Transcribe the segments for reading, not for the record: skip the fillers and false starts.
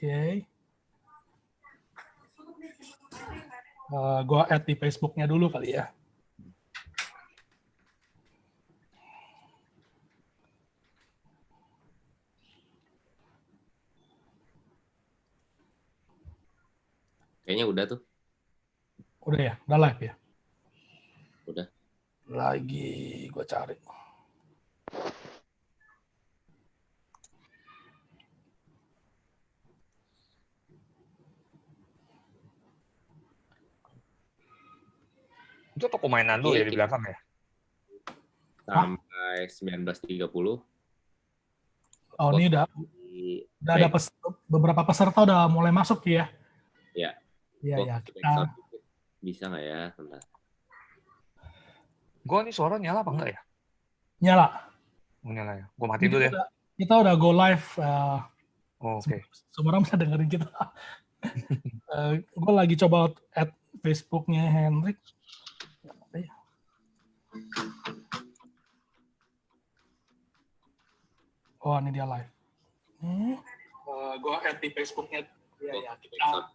Oke. Gua add di Facebook-nya dulu kali ya. Kayaknya udah tuh. Udah ya? Udah live ya? Udah. Lagi gue cari. Itu toko mainan lu ya di belakang ya? Sampai 19.30. Oh, ini udah ada beberapa peserta udah mulai masuk ya? Ya. Iya, ya. Kita... Bisa nggak ya? Bentar. Gue nih suara nyala apa enggak ya? Nyala. Nyala ya. Gue matiin dulu ya. Kita udah go live. Oke. Semua orang bisa dengerin kita. Gue lagi coba add Facebook-nya Hendrik. Oh, ini dia live. Gue add di Facebook-nya. Ya, kita...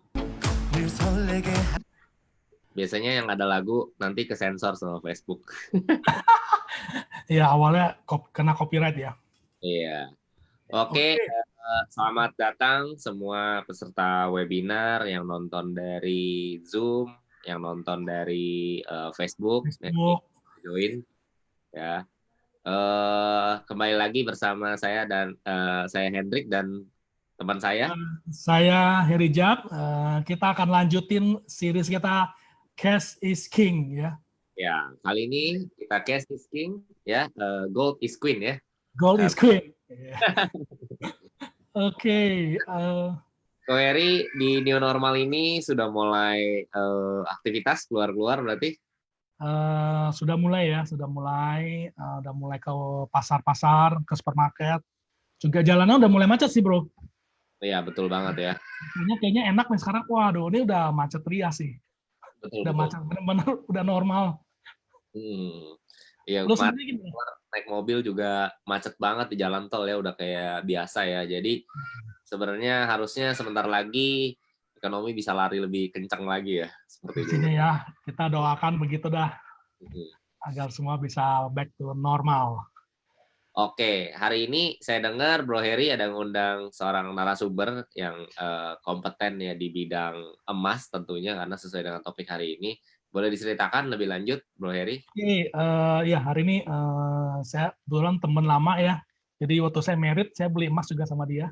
Biasanya yang ada lagu nanti kesensor sama Facebook. Iya, awalnya kena copyright ya. Iya. Oke. Selamat datang semua peserta webinar yang nonton dari Zoom, yang nonton dari Facebook. Join ya. Kembali lagi bersama saya dan saya Hendrik dan teman saya. Saya Herijab. Kita akan lanjutin series kita Cash is King ya. Ya, kali ini kita Cash is King ya, Gold is Queen ya. Gold is Queen. Oke. Ko Heri di new normal ini sudah mulai aktivitas keluar-keluar berarti? Sudah mulai ya, udah mulai ke pasar-pasar, ke supermarket. Juga jalannya udah mulai macet sih, bro. Iya, betul banget ya. Kayaknya enak nih sekarang. Waduh, ini udah macet ria sih. Udah macet, benar-benar udah normal. Iya, naik mobil juga macet banget di jalan tol ya, udah kayak biasa ya. Jadi sebenarnya harusnya sebentar lagi ekonomi bisa lari lebih kencang lagi ya, seperti itu. Ya, kita doakan begitu dah, agar semua bisa back to normal. Oke, hari ini saya dengar Bro Heri ada ngundang seorang narasumber yang kompeten ya di bidang emas tentunya, karena sesuai dengan topik hari ini. Boleh diceritakan lebih lanjut, Bro Heri? Oke, ya hari ini saya kebetulan teman lama ya. Jadi waktu saya merit, saya beli emas juga sama dia.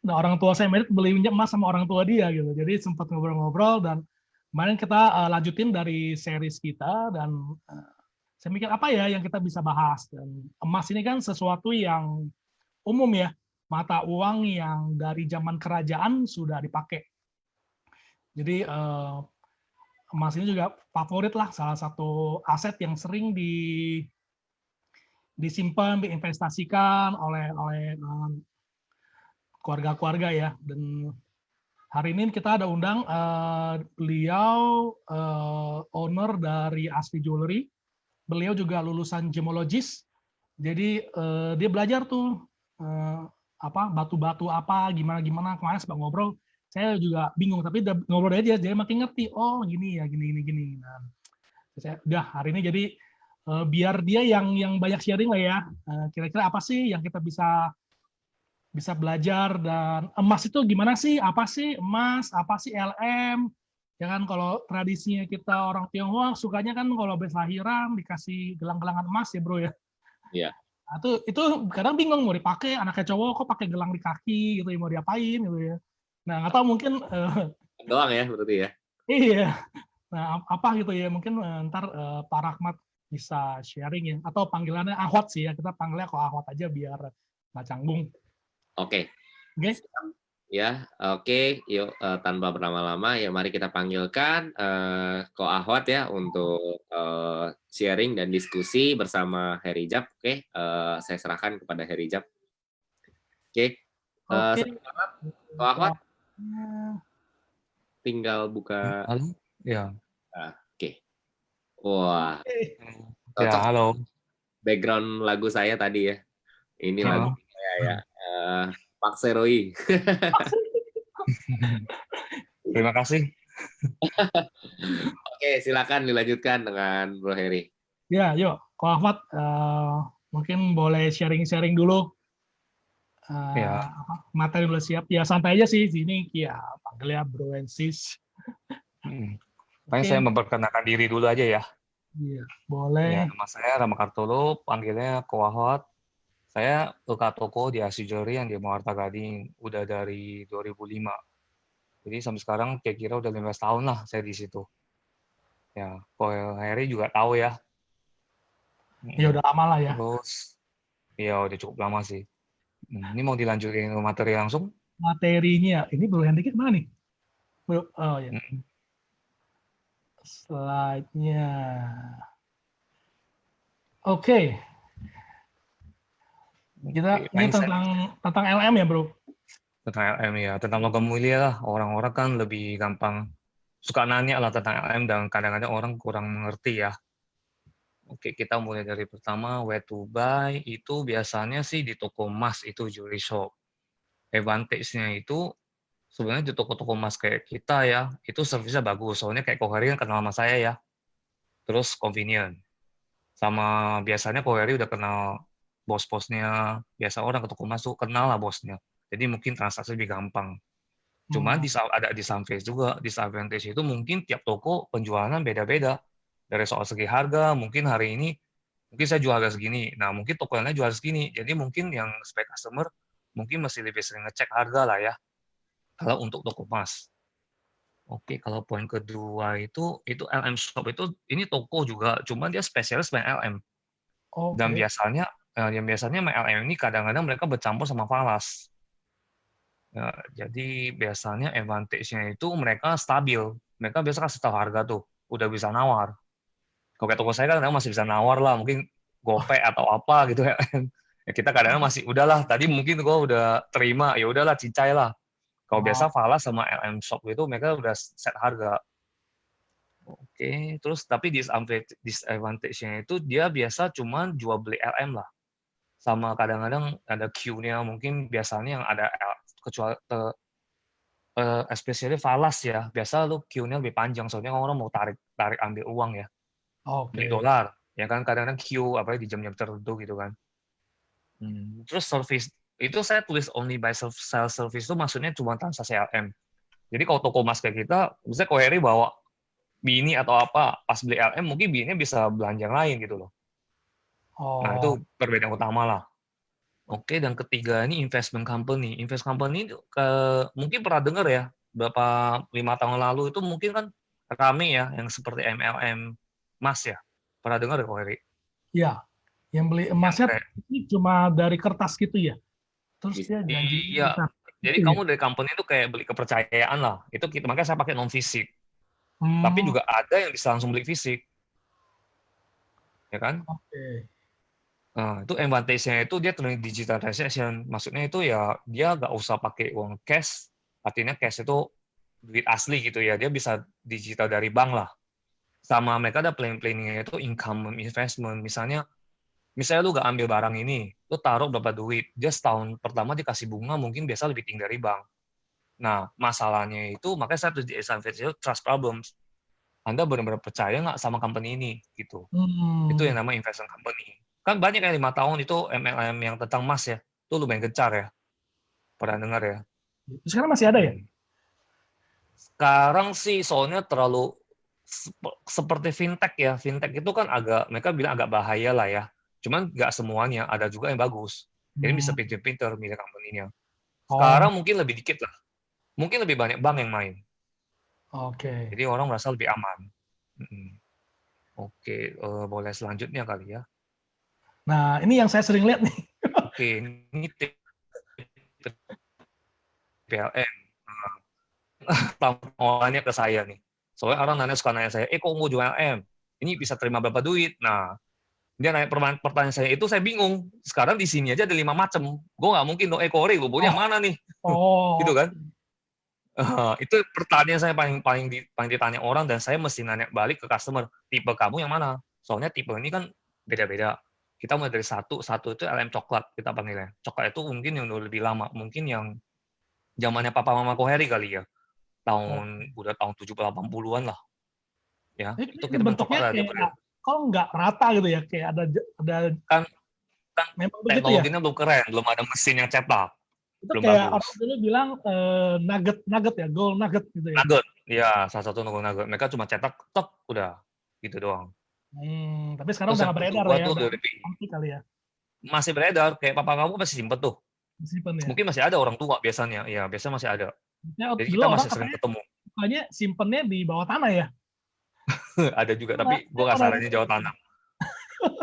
Nah, orang tua saya merit beli emas sama orang tua dia gitu. Jadi sempat ngobrol-ngobrol dan kemarin kita lanjutin dari series kita dan saya mikir apa ya yang kita bisa bahas. Dan emas ini kan sesuatu yang umum ya, mata uang yang dari zaman kerajaan sudah dipakai. Jadi emas ini juga favorit lah, salah satu aset yang sering disimpan, diinvestasikan oleh keluarga-keluarga ya. Dan hari ini kita ada undang beliau owner dari Asfi Jewelry. Beliau juga lulusan gemologis. Jadi dia belajar tuh batu-batu apa gimana kemarin sebab ngobrol. Saya juga bingung tapi udah ngobrol aja dia makin ngerti. Oh, gini ya, gini. Nah, saya udah hari ini jadi biar dia yang banyak sharing lah ya. Kira-kira apa sih yang kita bisa belajar dan emas itu gimana sih? Apa sih emas? Apa sih LM? Ya kan kalau tradisinya kita orang Tionghoa sukanya kan kalau habis lahiran dikasih gelang-gelangan emas ya, Bro ya. Iya. Nah, itu kadang bingung mau dipakai, anaknya cowok kok pakai gelang di kaki gitu, mau diapain gitu ya. Nah, nggak tahu mungkin doang ya berarti ya. Iya. Nah, apa gitu ya, mungkin ntar Pak Rahmat bisa sharing ya, atau panggilannya Ahwat sih ya, kita panggilnya kok Ahwat aja biar nggak canggung. Oke. Oke. Ya, oke. Yuk, tanpa berlama-lama, ya mari kita panggilkan Ko Ahwat ya untuk sharing dan diskusi bersama Herijab. Oke, saya serahkan kepada Herijab. Oke. Selamat, Ko Ahwat. Tinggal buka. Halo? Ya. Oke. Wah. Ya, halo. Background lagu saya tadi ya. Ini lagu saya ya. Pak Seroi. Terima kasih. Oke, silakan dilanjutkan dengan Bro Heri. Ya, yuk, Ko Ahmad, mungkin boleh sharing-sharing dulu. Ya, Materi udah siap. Ya, santai aja sih. Sini, ya, panggil ya Bro and Sis. paling saya Oke, memperkenalkan diri dulu aja ya. iya, Ya, boleh. nama saya Rama Kartolo, panggilnya Ko Ahwat. Saya buka toko di Asia Jewelry yang di Muarta Gading udah dari 2005. Jadi sampai sekarang kira-kira udah 15 tahun lah saya di situ. Ya, Ko Heri juga tahu ya. Ya, udah lama lah ya. Terus, ya udah cukup lama sih. Ini mau dilanjutin ke materi langsung? Materinya, ini Bro Hendrik mana nih? Bro, oh ya, Mm, slide-nya. Oke, Oke, ini paling saya tentang LM ya, Bro? tentang LM ya, tentang logam mulia lah. Orang-orang kan lebih gampang suka nanya lah tentang LM dan kadang-kadang orang kurang mengerti ya. Oke, kita mulai dari pertama, where to buy, itu biasanya sih di toko emas, itu jewelry shop. Advantage-nya itu sebenarnya di toko-toko emas kayak kita ya, itu servisnya bagus. Soalnya kayak Kohari kan kenal sama saya ya, terus convenient. Sama biasanya Kohari udah kenal bos-bosnya, biasa orang ke toko emas tuh kenal lah bosnya. Jadi mungkin transaksi lebih gampang. Cuman Hmm. ada disadvantage juga. Disadvantage itu mungkin tiap toko penjualan beda-beda. Dari soal segi harga, mungkin hari ini mungkin saya jual harga segini. Nah, mungkin toko yang lain jual segini. Jadi mungkin yang spek customer mungkin masih lebih sering ngecek harga lah ya. Kalau untuk toko emas. Oke, kalau poin kedua itu LM Shop itu ini toko juga, cuman dia spesialis main LM. Dan Oke. biasanya main LM ini kadang-kadang mereka bercampur sama falas. Ya, jadi biasanya advantage-nya itu mereka stabil. Mereka biasa kasih tahu harga tuh, udah bisa nawar. Kalau kayak toko saya kan kadang masih bisa nawar lah, mungkin GoPay atau apa gitu ya. Ya kita kadang-kadang masih udahlah, tadi mungkin gua udah terima, ya udahlah cincai lah. Kalau Oh, biasa Falas sama LM Shop itu mereka udah set harga. Oke, terus tapi disadvantage-nya itu dia biasa cuma jual beli LM lah. Sama kadang-kadang ada queue-nya mungkin biasanya yang ada kecuali especially falas ya, biasa lu queue-nya lebih panjang, soalnya orang mau tarik tarik ambil uang ya, beli oke. dolar, ya kan kadang-kadang queue, apalagi di jam-jam tertentu gitu kan. Terus service, itu saya tulis only by self service itu maksudnya cuma transaksi LM. Jadi kalau toko emas kayak kita, misalnya kalau Heri bawa bini atau apa, pas beli LM mungkin bininya bisa belanja yang lain gitu loh. Nah Oh, itu perbedaan utama lah. Oke, dan ketiga ini investment company. Invest company itu mungkin pernah dengar ya, berapa 5 tahun lalu itu mungkin kan rame ya, yang seperti MLM Mas ya. Pernah dengar ya, Ko Heri? ya. Yang beli Yang emasnya kayak, ini cuma dari kertas gitu ya. Terus Bisa. dia janjinya iya, besar. jadi Gitu ya. kamu dari company itu kayak beli kepercayaan lah. Itu makanya saya pakai non fisik. Tapi Hmm, juga ada yang bisa langsung beli fisik, ya kan? oke. Nah, itu advantage-nya itu dia turning digital transaction. Maksudnya itu ya dia nggak usah pakai uang cash. Artinya cash itu duit asli gitu ya. Dia bisa digital dari bank lah. Sama mereka ada planning-planningnya itu income investment. Misalnya lu nggak ambil barang ini, lu taruh berapa duit. Dia setahun pertama dikasih bunga mungkin biasa lebih tinggi dari bank. Nah, masalahnya itu makanya saya tuh di itu trust problems. Anda benar-benar percaya nggak sama company ini gitu. Itu Hmm. yang namanya investment company. Kan banyak yang 5 tahun itu MLM yang tentang emas ya. Itu lumayan gencar ya. Pernah dengar ya. Sekarang masih ada ya? Sekarang sih soalnya terlalu seperti fintech ya. Fintech itu kan mereka bilang agak bahaya lah ya. Cuman nggak semuanya. Ada juga yang bagus. Jadi bisa Hmm. pinter-pinter milih company-nya. Oh, Sekarang mungkin lebih dikit lah. Mungkin lebih banyak bank yang main. oke. Jadi orang merasa lebih aman. Oke, boleh selanjutnya kali ya. Nah, ini yang saya sering lihat nih. Oke, ini tip PLN. Tamuannya ke saya nih. Soalnya orang suka nanya saya, kok mau jual M? Ini bisa terima berapa duit? Nah, dia nanya pertanyaan saya itu saya bingung. Sekarang di sini aja ada 5 macam. Gue nggak mungkin dong, Kori, gue yang Oh, mana nih? Gitu oh, kan? Itu pertanyaan saya paling ditanya orang dan saya mesti nanya balik ke customer, tipe kamu yang mana? Soalnya tipe ini kan beda-beda. Kita mulai dari satu itu LM coklat kita panggilnya. Coklat itu mungkin yang lebih lama, mungkin yang zamannya papa mama Koheri kali ya. Udah tahun 70-80-an lah. Ya, Ini itu kita mencoba bentuknya lah dia kayak kok nggak rata gitu ya, kayak ada kan memang begitu ya. teknologinya belum keren, belum ada mesin yang cetak, Itu belum kayak bagus. orang dulu bilang nugget ya, gold nugget gitu ya. Nugget, ya salah satu nugget. Mereka cuma cetak, tek, udah gitu doang. Tapi sekarang Terus udah yang nggak beredar kedua ya, tuh udah dari anti kali ya, masih beredar, kayak papa kamu masih simpen tuh. simpen ya. Mungkin masih ada orang tua biasanya, ya biasa masih ada. Ya, Jadi dulu kita orang masih sering katanya ketemu. simpennya di bawah tanah ya. Ada juga, Nah, tapi gue gak saranin jauh tanam.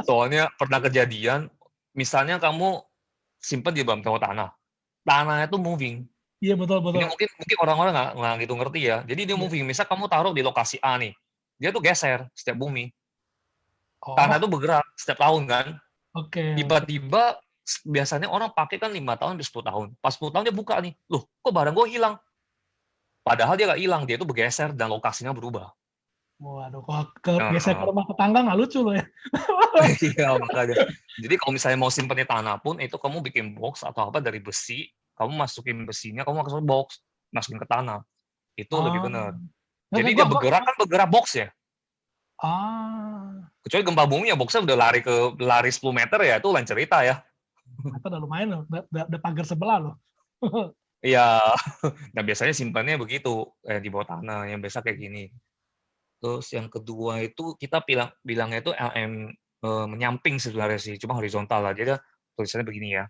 Soalnya pernah kejadian, misalnya kamu simpen di bawah tanah, tanahnya tuh moving. Iya betul Ini betul. mungkin orang-orang nggak gitu ngerti ya. Jadi dia Iya. moving. Misal kamu taruh di lokasi A nih, dia tuh geser setiap bumi. Tanah Oh, tuh bergerak setiap tahun kan. oke. Tiba-tiba biasanya orang pakai kan 5 tahun, 10 tahun. Pas 10 tahun dia buka nih, loh kok barang gue hilang? Padahal dia nggak hilang, dia tuh bergeser dan lokasinya berubah. Waduh, kalau geser ke Nah, rumah tetangga nggak lucu loh ya. iya makanya. Jadi kalau misalnya mau simpen di tanah pun, itu kamu bikin box atau apa dari besi, kamu masukin besinya, kamu masukin box, masukin ke tanah. Itu lebih Ah, benar. oke, Jadi dia bergerak kan bergerak box ya. ah, Kecuali gempa bumi ya boxnya udah lari 10 meter ya, itu lain cerita ya. ternyata udah lumayan loh, udah pagar sebelah loh. Iya. Nah biasanya simpannya begitu, di bawah tanah yang biasa kayak gini. Terus yang kedua itu kita bilangnya itu LM menyamping sebenarnya sih, cuma horizontal lah. Jadi tulisannya begini ya.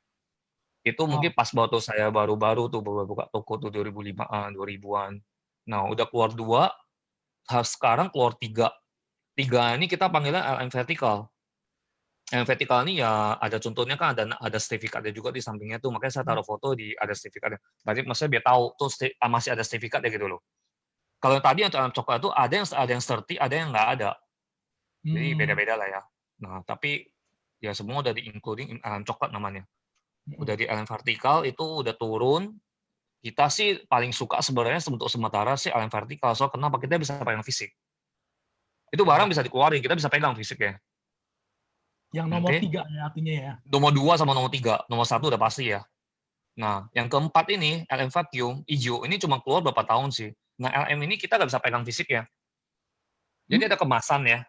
Itu Oh, mungkin pas waktu saya baru-baru tuh baru buka toko tuh 2005-an, 2000-an. Nah, udah keluar 2, sekarang keluar 3. 3 ini kita panggilnya LM vertikal. LM vertikal ini ya ada contohnya kan ada sertifikatnya juga di sampingnya tuh, makanya saya taruh foto ada sertifikatnya. Berarti maksudnya biar tahu tuh masih ada sertifikatnya gitu loh. Kalau tadi yang LM coklat itu ada yang certi, ada yang nggak ada. Jadi hmm, beda-beda lah ya. Nah, tapi ya semua udah di-including LM coklat namanya. Udah di LM vertikal itu udah turun. Kita sih paling suka sebenarnya untuk sementara sih LM vertikal. Soalnya kenapa? Kita bisa pegang fisik. Itu barang oh, bisa dikeluarin, kita bisa pegang fisiknya. yang nomor Oke. 3 ya artinya ya. Nomor 2 sama nomor 3. Nomor 1 udah pasti ya. Nah, yang keempat ini, LM vacuum, hijau, ini cuma keluar berapa tahun sih. Nah, LM ini kita nggak bisa pegang fisiknya. Jadi Hmm? ada kemasan ya.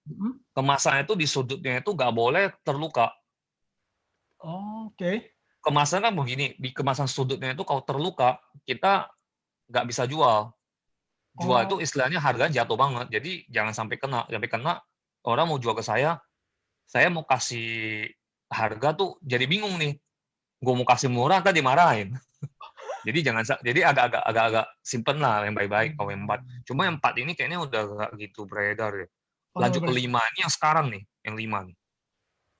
Hmm? Kemasannya itu di sudutnya itu nggak boleh terluka. Oke. Kemasan kan begini, di kemasan sudutnya itu kalau terluka, kita nggak bisa jual. Jual itu Oh, istilahnya harganya jatuh banget. Jadi jangan sampai kena. Sampai kena, orang mau jual ke saya mau kasih harga tuh jadi bingung nih. Gue mau kasih murah, ntar dimarahin. Jadi jadi agak-agak simpen lah yang baik-baik kalau yang 4. Cuma yang 4 ini kayaknya udah nggak gitu beredar ya. oh, Lanjut ke 5 ini yang sekarang nih, yang 5 nih.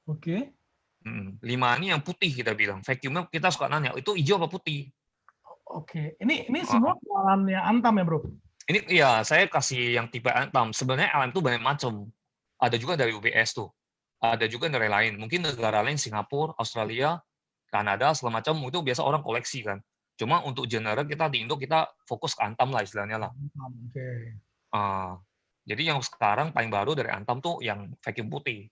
oke. 5 ini yang putih kita bilang. Vacuumnya kita suka nanya, itu hijau apa putih? Oke. Ini semua Heeh. kenalan yang Antam ya, Bro? Ini ya saya kasih yang tipe Antam. Sebenarnya LM itu banyak macam. Ada juga dari UBS tuh. Ada juga dari lain. Mungkin negara lain, Singapura, Australia, Kanada, segala macam, itu biasa orang koleksi kan. Cuma untuk general kita di Indo, kita fokus ke Antam lah istilahnya lah. Antam, oke. Jadi yang sekarang paling baru dari Antam tuh yang vacuum putih.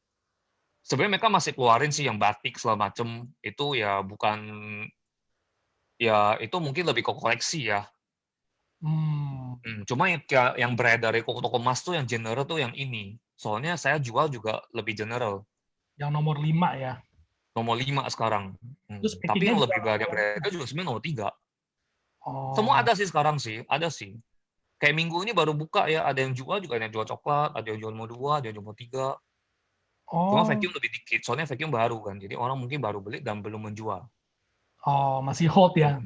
Sebenarnya mereka masih keluarin sih yang batik segala macam. Itu ya bukan, ya itu mungkin lebih ke koleksi ya. Hmm, Cuma yang beredar dari toko emas tuh yang general tuh yang ini. Soalnya saya jual juga lebih general. yang nomor 5 ya. Nomor 5 sekarang. Terus Tapi packingnya yang juga lebih banyak yang beredar juga sebenarnya nomor 3. Semua oh, ada sih sekarang sih, ada sih. Kayak minggu ini baru buka ya, ada yang jual juga, ada yang jual coklat, ada yang jual nomor 2, ada yang jual nomor 3. Cuma oh, vacuum lebih dikit, soalnya vacuum baru kan. Jadi orang mungkin baru beli dan belum menjual. oh, masih hot ya.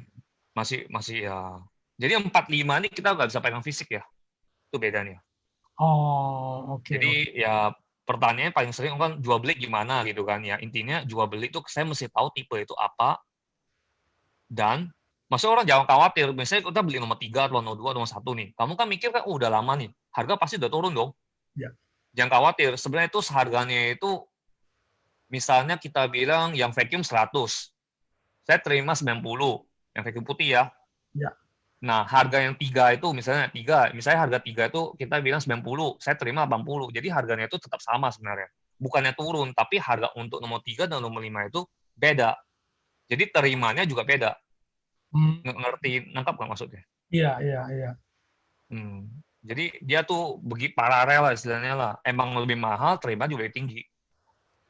Masih masih ya. Jadi 4, 5 ini kita nggak bisa pegang fisik ya. Itu bedanya. Oh, oke, oke. Jadi ya pertanyaannya paling sering kan jual beli gimana gitu kan ya. Intinya jual beli itu saya mesti tahu tipe itu apa, dan maksudnya orang jangan khawatir. Misalnya kita beli nomor 3 atau nomor 2 nomor 1 nih. Kamu kan mikir kan udah lama nih. Harga pasti udah turun dong. Ya. Jangan khawatir. Sebenarnya itu harganya itu misalnya kita bilang yang vacuum 100. Saya terima 90 yang vacuum putih ya. Ya. Nah, harga yang 3 itu misalnya harga 3 itu kita bilang 90, saya terima 80. Jadi harganya itu tetap sama sebenarnya. Bukannya turun, tapi harga untuk nomor 3 dan nomor 5 itu beda. Jadi terimanya juga beda. Hmm, Ngerti, nangkap nggak maksudnya? iya, iya, iya. Jadi dia tuh paralel lah istilahnya lah. Emang lebih mahal, terima juga lebih tinggi.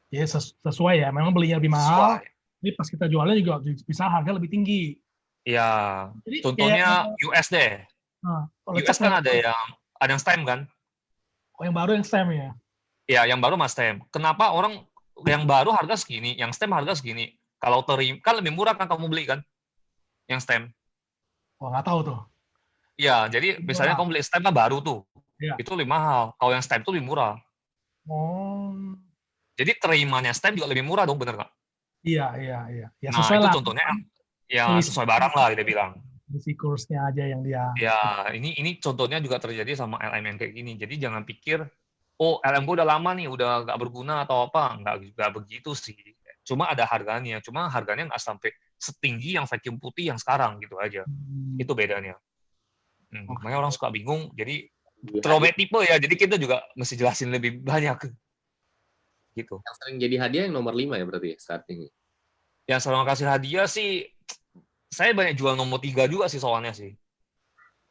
Ya sesuai ya. Memang belinya lebih mahal, Sesuai. tapi pas kita jualnya juga bisa harga lebih tinggi. Ya, Jadi kayak contohnya US deh. kalau cek US kan ada yang stem kan? yang baru yang stem ya. Ya, yang baru mas stem. Kenapa orang yang baru harga segini, yang stem harga segini? Kalau terima kan lebih murah kan kamu beli kan? Yang stem. Wah, nggak tahu tuh. Ya, jadi misalnya Murah. kamu beli stem kan baru tuh. Ya. Itu lebih mahal. Kalau yang stem itu lebih murah. Oh, Jadi terimanya stem juga lebih murah dong, bener nggak? iya, iya, iya. Ya Nah, sesuai itu lah. contohnya ya Selisih, sesuai barang lah dia bilang. selisih kursnya aja yang dia. Ya, ini contohnya juga terjadi sama LM yang kayak gini. Jadi jangan pikir, oh LM gue udah lama nih, udah nggak berguna atau apa. Nggak begitu sih. Cuma ada harganya. Cuma harganya nggak sampai setinggi yang vacuum putih yang sekarang gitu aja. Hmm, Itu bedanya. Makanya orang oke. suka bingung. Jadi Jadi terlalu hadiah banyak tipe ya. Jadi kita juga mesti jelasin lebih banyak gitu. yang sering jadi hadiah yang nomor 5 ya berarti ya, saat ini. Yang selalu kasih hadiah sih, saya banyak jual nomor 3 juga sih soalnya sih.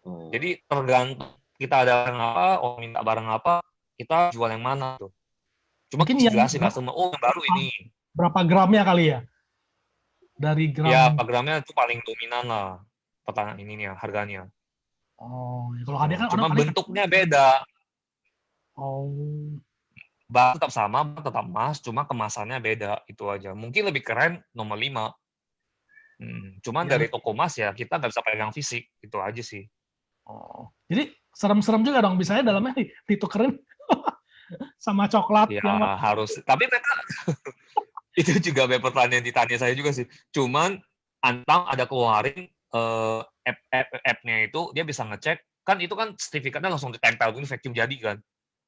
Oh. Jadi tergantung kita ada barang apa, orang minta barang apa, kita jual yang mana tuh. Cuma Mungkin yang jelasin nggak semua, oh yang baru ini. berapa gramnya kali ya? Dari Ya, gram. programnya itu paling dominan lah. Pertanyaan ini nih harganya. Oh, ya kalau hadiah kan Cuma orang paling. bentuknya beda. Oh, Barang tetap sama, tetap emas, cuma kemasannya beda. Itu aja. Mungkin lebih keren nomor 5. Cuman ya. dari toko emas ya, kita nggak bisa pegang fisik. Itu aja sih. Oh, jadi serem-serem juga dong. Misalnya dalamnya ditukerin sama coklat Ya yang harus. Tapi mereka itu juga banyak pertanyaan ditanya saya juga sih. Cuman Antam ada keluarin app-nya itu dia bisa ngecek kan itu kan sertifikatnya langsung ditempel gini vacuum jadi kan.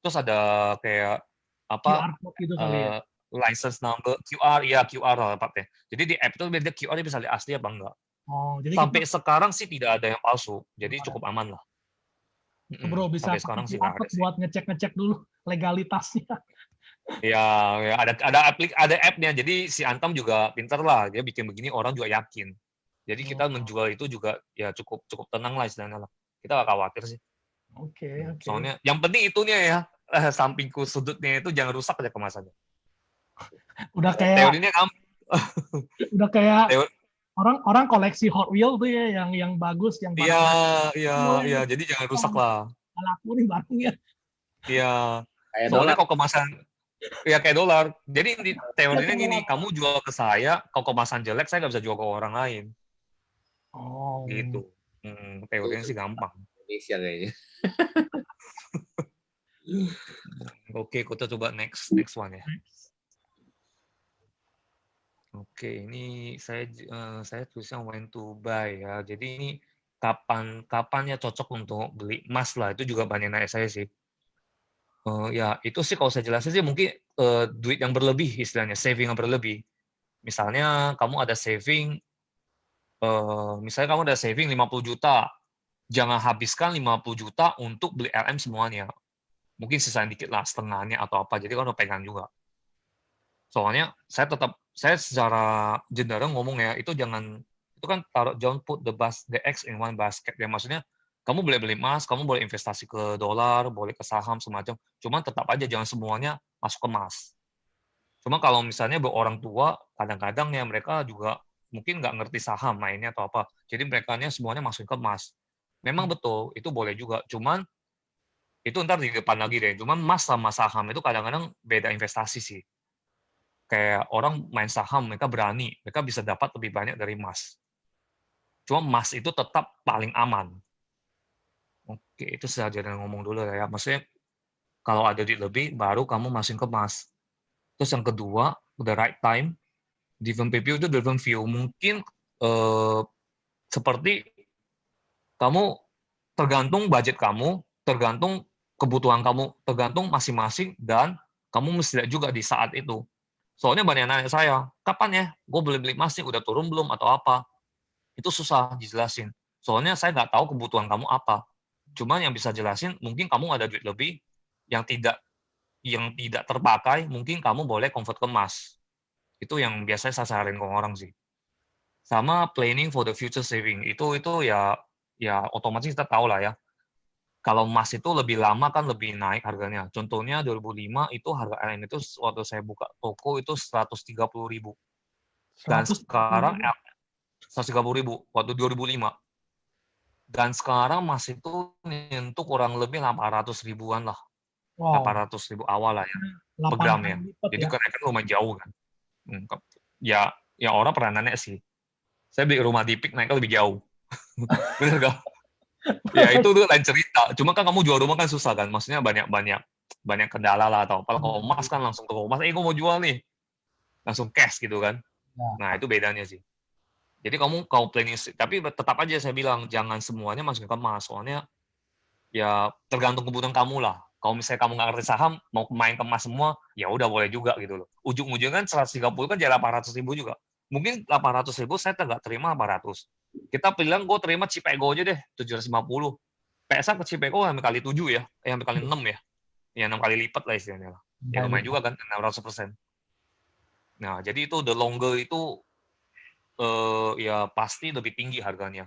Terus ada kayak apa QR code gitu kali ya. license number QR ya QR lah tepatnya. Jadi di app itu dia QR dia bisa lihat asli apa enggak. Oh, jadi kita Sampai sekarang sih tidak ada yang palsu. Jadi ada. cukup aman lah. Bro bisa Sampai pakai sekarang sih QR nggak ada code sih. buat ngecek-ngecek dulu legalitasnya. Ya, ya ada app-nya. Jadi si Antam juga pinter lah. Dia bikin begini orang juga yakin. Jadi kita Oh, menjual itu juga ya cukup cukup tenang lah istilahnya lah. Kita gak khawatir sih. oke, oke. Soalnya yang penting itunya ya sampingku sudutnya itu jangan rusak aja kemasannya. Udah kayak Teorinya kamu udah kayak teori, orang koleksi Hot Wheels tuh ya yang bagus, yang iya barang iya iya oh, jadi jangan rusak lah. laku nih barangnya. Iya. Kayak Soalnya dolar. kalau kemasan ya kayak dolar. Jadi Ya, teorinya kayak gini, dolar. kamu jual ke saya, kalau kemasan jelek saya nggak bisa jual ke orang lain. Oh, Gitu. Teorinya sih gampang. Indonesia kayaknya. Oke, kita coba next one ya. Oke, ini saya tulisnya when to buy ya. Jadi ini kapan ya cocok untuk beli emas lah. Itu juga banyak nanya saya sih. Ya itu sih kalau saya jelasin sih mungkin duit yang berlebih istilahnya, saving yang berlebih. Misalnya kamu ada saving, misalnya kamu ada saving 50 juta, jangan habiskan 50 juta untuk beli LM semuanya. Mungkin sisain dikit lah, setengahnya atau apa. Jadi kan udah pegang juga. Soalnya saya secara general ngomong ya, itu kan taruh don't put the eggs in one basket ya. Maksudnya kamu boleh beli emas, kamu boleh investasi ke dolar, boleh ke saham semacam. Cuman tetap aja jangan semuanya masuk ke emas. Cuma kalau misalnya buat orang tua, kadang-kadang ya mereka juga mungkin nggak ngerti saham mainnya atau apa. Jadi mereka semuanya masukin ke emas. Memang betul, itu boleh juga. Cuman itu ntar di depan lagi deh. Cuman emas sama saham itu kadang-kadang beda investasi sih. Kayak orang main saham, mereka berani, mereka bisa dapat lebih banyak dari emas. Cuma emas itu tetap paling aman. Oke, itu saja yang ngomong dulu ya. Maksudnya kalau ada duit lebih, baru kamu masukin ke emas. Terus yang kedua, the right time, different people itu different view. Mungkin seperti kamu tergantung budget kamu, tergantung kebutuhan kamu, tergantung masing-masing, dan kamu mesti lihat juga di saat itu. Soalnya banyak yang nanya saya, kapan ya gue beli emas nih, udah turun belum atau apa? Itu susah dijelasin. Soalnya saya nggak tahu kebutuhan kamu apa. Cuman yang bisa jelasin, mungkin kamu ada duit lebih yang tidak terpakai, mungkin kamu boleh convert ke emas. Itu yang biasanya saya saranin ke orang sih. Sama planning for the future saving. Itu ya otomatis kita tahu lah ya. Kalau emas itu lebih lama kan lebih naik harganya. Contohnya 2005 itu harga LM itu waktu saya buka toko itu 130.000. Dan 130 sekarang ribu. 130.000 waktu 2005. Dan sekarang emas itu nyentuh kurang lebih 800 ribuan lah. Wow, 800 ribu awal lah ya, per 8 gram kali ya. lipat Jadi ya. kenaikan lumayan jauh kan. Ya orang pernah nanya sih. Saya beli rumah di PIK naiknya lebih jauh. Bener gak? Ya itu tuh lain cerita. Cuma kan kamu jual rumah kan susah kan. Maksudnya banyak kendala lah atau apa. Kalau emas kan langsung ke emas, gue mau jual nih. Langsung cash gitu kan. Ya. Nah itu bedanya sih. Jadi kamu planning, tapi tetap aja saya bilang jangan semuanya masukin ke emas. Soalnya ya tergantung kebutuhan kamu lah. Kalau misalnya kamu nggak ngerti saham, mau main ke emas semua, ya udah boleh juga gitu loh. Ujung-ujungnya kan 130 kan jadi 800 ribu juga. Mungkin 800 ribu saya nggak terima 800. Kita bilang gue terima chip ego aja deh, 750. PSA ke chip ego hampir kali 7 ya, hampir kali 6 ya. Ya 6 kali lipat lah istilahnya lah. Ya lumayan juga kan, 600%. Nah, jadi itu the longer itu ya pasti lebih tinggi harganya.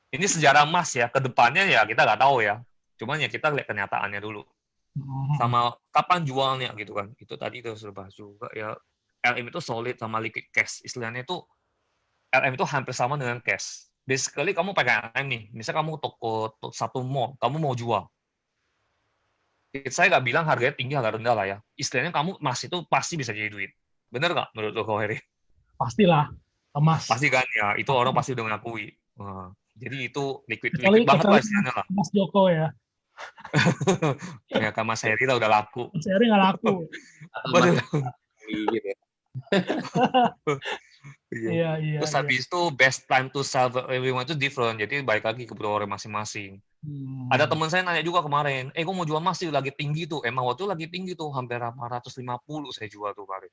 Ini sejarah emas ya, ke depannya ya kita nggak tahu ya. Cuman ya kita lihat kenyataannya dulu. Sama kapan jualnya gitu kan. Itu tadi itu sudah bahas juga ya. LM itu solid sama liquid cash. Istilahnya itu LM itu hampir sama dengan cash. Basically kamu pakai LM nih. Misal kamu toko satu mall, kamu mau jual. Saya nggak bilang harganya tinggi, harga rendah lah ya. Istilahnya kamu emas itu pasti bisa jadi duit. Bener nggak menurut lo, Heri? Pastilah, emas. Pasti kan ya. Itu orang pasti udah mengakui. Jadi itu liquid banget lah istilahnya lah. Mas Joko ya. Ya kan Mas Heri lah udah laku. Mas Heri nggak laku. Betul. Gitu. Iya. Terus habis itu best time to sell everyone itu different. Jadi balik lagi ke orang masing-masing. Ada teman saya nanya juga kemarin, gue mau jual emas sih lagi tinggi tuh. Emang waktu itu lagi tinggi tuh, hampir 850 saya jual tuh kemarin.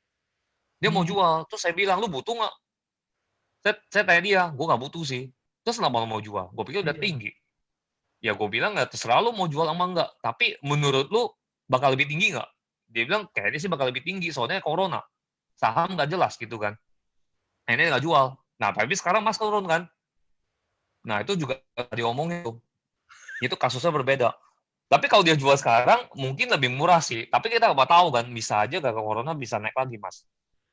Dia mau jual, terus saya bilang, lu butuh nggak? Saya tanya dia, gue nggak butuh sih. Terus kenapa lu mau jual? Gue pikir udah tinggi. Ya gue bilang nggak, terserah lu mau jual sama nggak. Tapi menurut lu bakal lebih tinggi nggak? Dia bilang kayaknya sih bakal lebih tinggi, soalnya corona. Saham nggak jelas gitu kan. Ini nggak jual. Nah, tapi sekarang emas turun kan. Nah, itu juga diomongin tuh. Itu kasusnya berbeda. Tapi kalau dia jual sekarang, mungkin lebih murah sih. Tapi kita nggak tahu kan, bisa aja gara-gara corona bisa naik lagi, Mas.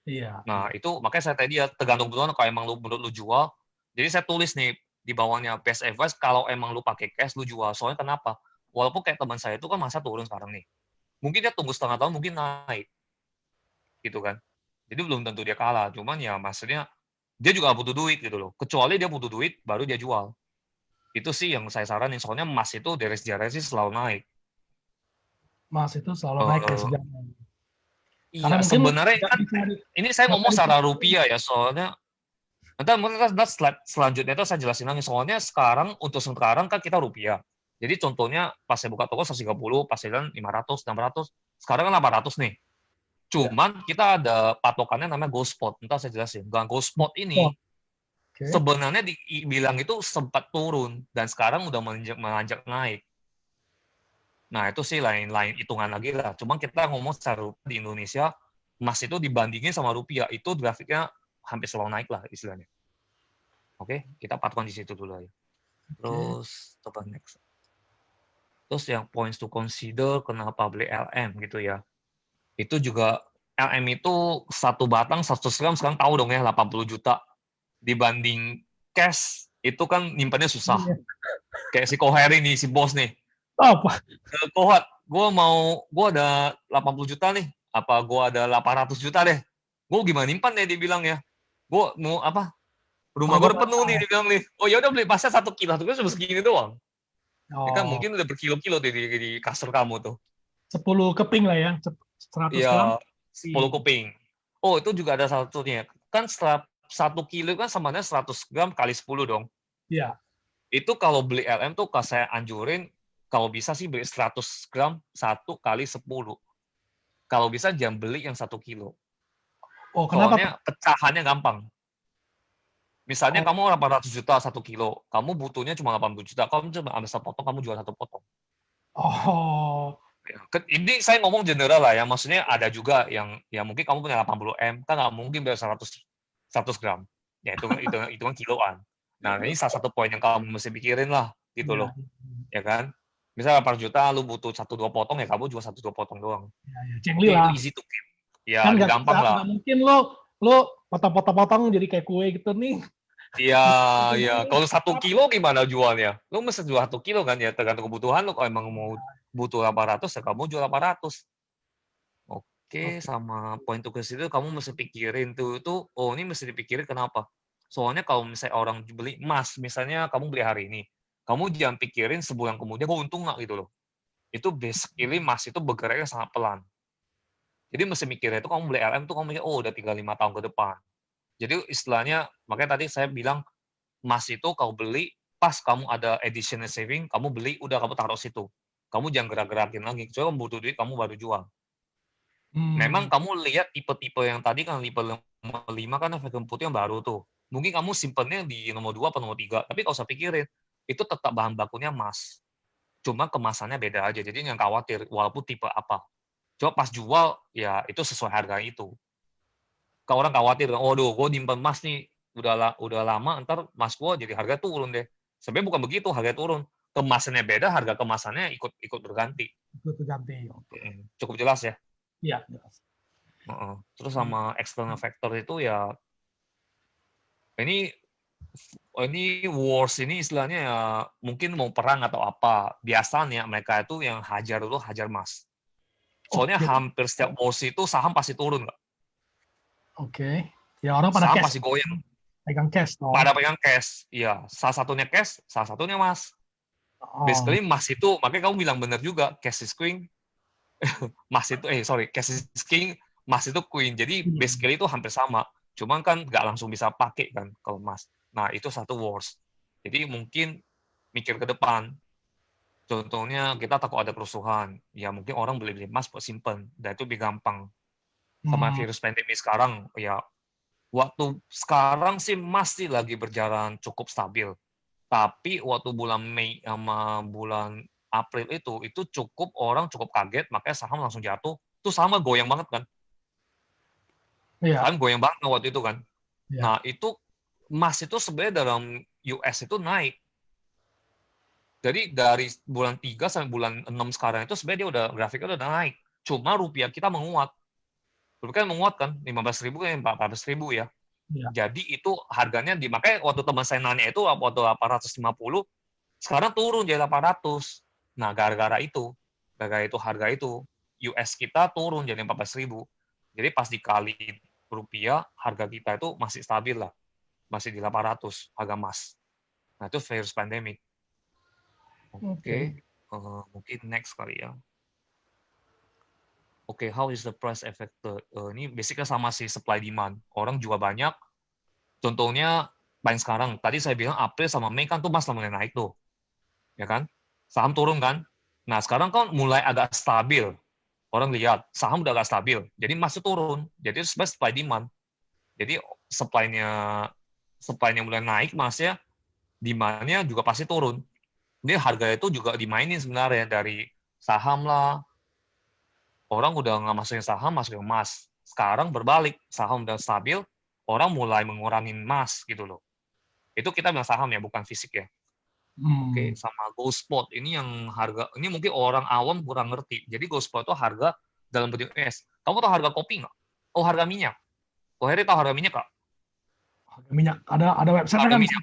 Iya. Nah, itu makanya saya tadi ya tergantung kebutuhan kalau emang menurut lu jual. Jadi saya tulis nih di bawahnya best advice kalau emang lu pakai cash lu jual. Soalnya kenapa? Walaupun kayak teman saya itu kan masa turun sekarang nih. Mungkin dia tunggu setengah tahun mungkin naik. Gitu kan. Jadi belum tentu dia kalah. Cuman ya maksudnya dia juga butuh duit gitu loh. Kecuali dia butuh duit baru dia jual. Itu sih yang saya saranin. Soalnya emas itu dari sejarah sih selalu naik. Emas itu selalu naik ya sejarahnya. Iya, sebenarnya kan ini saya ngomong secara rupiah ya, soalnya nanti slide selanjutnya itu saya jelasin lagi. Soalnya sekarang, untuk sekarang kan kita rupiah. Jadi contohnya pas saya buka toko 130, pas saya bilang 500, 600, sekarang kan 800 nih. Cuman kita ada patokannya namanya gold spot. Ntar saya jelasin. Gold spot ini sebenarnya dibilang itu sempat turun dan sekarang udah menanjak naik. Nah, itu sih lain hitungan lagi lah. Cuma kita ngomong secara di Indonesia, emas itu dibandingin sama rupiah, itu grafiknya hampir selalu naik lah istilahnya. Oke, kita patokan di situ dulu ya. Terus, coba next. Terus yang points to consider, kenapa beli LM gitu ya. Itu juga, LM itu satu batang, 100 gram, sekarang tahu dong ya, 80 juta. Dibanding cash, itu kan nyimpannya susah. Kayak si Koheri nih, si bos nih. Apa? Kohot, gue ada 80 juta nih, apa gue ada 800 juta deh. Gue gimana nyimpan deh, dia bilang ya. Gue mau apa? Rumah gue penuh nih, dia bilang nih. Oh ya udah beli pasnya 1 kilo, itu kan cuma segini doang. Ya kan mungkin udah berkilo-kilo di kasur kamu tuh. 10 keping lah ya, 100 gram. 10 keping. Oh itu juga ada satunya. Kan setelah 1 kilo kan samanya 100 gram kali 10 dong. Iya. Itu kalau beli LM tuh saya anjurin, kalau bisa sih beli 100 gram 1 kali 10. Kalau bisa jangan beli yang 1 kilo. Oh, kenapa? Soalnya pecahannya gampang. Misalnya kamu 800 juta 1 kilo, kamu butuhnya cuma 80 juta, kamu cuma ambil 1 potong, kamu jual 1 potong. Oh. Ini saya ngomong general lah ya, maksudnya ada juga yang ya mungkin kamu punya 80 M, kan nggak mungkin beli 100 gram. Ya itu kan kiloan. Nah, ini salah satu poin yang kamu mesti pikirin lah, gitu Ya, loh. Ya kan? Misal per juta lu butuh 1-2 potong, ya kamu jual 1-2 potong doang. ya, cengli Oke, itu lah. easy to keep. Ya, Kan lebih gampang lah. nggak mungkin lo potong-potong jadi kayak kue gitu nih. Iya, iya. Kalau 1 kilo gimana jualnya? Lu mesti jual 1 kilo kan ya, tergantung kebutuhan lu. Kalau emang mau butuh 800, ya kamu jual 800. Oke, Oke. sama poin tugas itu kamu mesti pikirin tuh, oh ini mesti dipikirin kenapa? Soalnya kalau misalnya orang beli emas, misalnya kamu beli hari ini, kamu jangan pikirin sebulan kemudian gue untung nggak gitu loh. Itu basically emas itu bergeraknya sangat pelan. Jadi mesti mikirnya itu kamu beli LM tuh kamu mikir, oh udah tinggal 5 tahun ke depan. Jadi istilahnya, makanya tadi saya bilang emas itu kau beli pas kamu ada additional saving, kamu beli udah kamu taruh situ. Kamu jangan gerak-gerakin lagi. Kecuali kamu butuh duit, kamu baru jual. Memang kamu lihat tipe-tipe yang tadi kan tipe 5 kan efek putih yang baru tuh. Mungkin kamu simpennya di nomor 2 atau nomor 3, tapi nggak usah pikirin, itu tetap bahan bakunya emas. Cuma kemasannya beda aja, jadi jangan khawatir walaupun tipe apa. Coba pas jual, ya itu sesuai harga itu. Kalau orang khawatir, waduh gue nyimpen emas nih, udah lama, ntar emas gue jadi harga turun deh. Sebenarnya bukan begitu, harga turun. Kemasannya beda, harga kemasannya ikut berganti. Itu terganti. Oke. Cukup jelas ya? Iya, jelas. Terus sama external factor itu ya, ini wars ini istilahnya ya mungkin mau perang atau apa. Biasanya mereka itu yang hajar dulu hajar emas. Soalnya Oke. hampir setiap wars itu saham pasti turun, Kak. Oke. Ya orang pada Saham cash. pasti goyang. Pegang cash dong. Pada pegang cash. Iya, salah satunya cash, salah satunya emas. Basically emas itu, makanya kamu bilang benar juga, cash is queen. Cash is king, emas itu queen. Jadi basically itu hampir sama. Cuman kan nggak langsung bisa pakai kan kalau emas. Nah, itu satu wars. Jadi mungkin mikir ke depan. Contohnya kita takut ada kerusuhan. Ya mungkin orang beli emas buat simpen. Dan itu lebih gampang. Sama virus pandemi sekarang, ya waktu sekarang sih masih lagi berjalan cukup stabil. Tapi waktu bulan Mei sama bulan April itu orang cukup kaget, makanya saham langsung jatuh. Itu sama goyang banget kan? Iya. Saham goyang banget waktu itu kan? Iya. Nah, itu emas itu sebenarnya dalam US itu naik. Jadi dari bulan 3 sampai bulan 6 sekarang itu sebenarnya dia grafiknya udah naik. Cuma rupiah kita menguat. Rupiah menguat kan, 15.000 kan 14.000 ya. Iya. Jadi itu harganya makanya waktu teman saya nanya itu waktu 850, sekarang turun jadi 800. Nah, gara-gara itu harga itu US kita turun jadi 14.000. Jadi pas dikali rupiah, harga kita itu masih stabil lah. Masih di 800 harga emas. Nah, itu virus pandemic. Oke. Mungkin next kali ya. Oke, how is the price affected? Ini basicnya sama sih supply demand. Orang jual banyak. Contohnya paling sekarang, tadi saya bilang April sama Mei kan tuh emas mulai naik tuh. Ya kan? Saham turun kan? Nah, sekarang kan mulai agak stabil. Orang lihat, saham udah agak stabil. Jadi emas itu turun. Jadi itu sebenarnya supply demand. Jadi supply-nya mulai naik, emasnya demand-nya juga pasti turun. Ini harga itu juga dimainin sebenarnya dari saham lah. Orang udah nggak masukin saham, masukin emas. Sekarang berbalik, saham udah stabil, orang mulai mengurangin emas gitu loh. Itu kita bilang saham ya, bukan fisik ya. Oke, sama gold spot ini yang harga ini mungkin orang awam kurang ngerti. Jadi gold spot itu harga dalam bentuk US. Kamu tahu harga kopi nggak? Oh, harga minyak. Oh, Heri tahu harga minyak nggak? Harga minyak ada website Harga kan? minyak.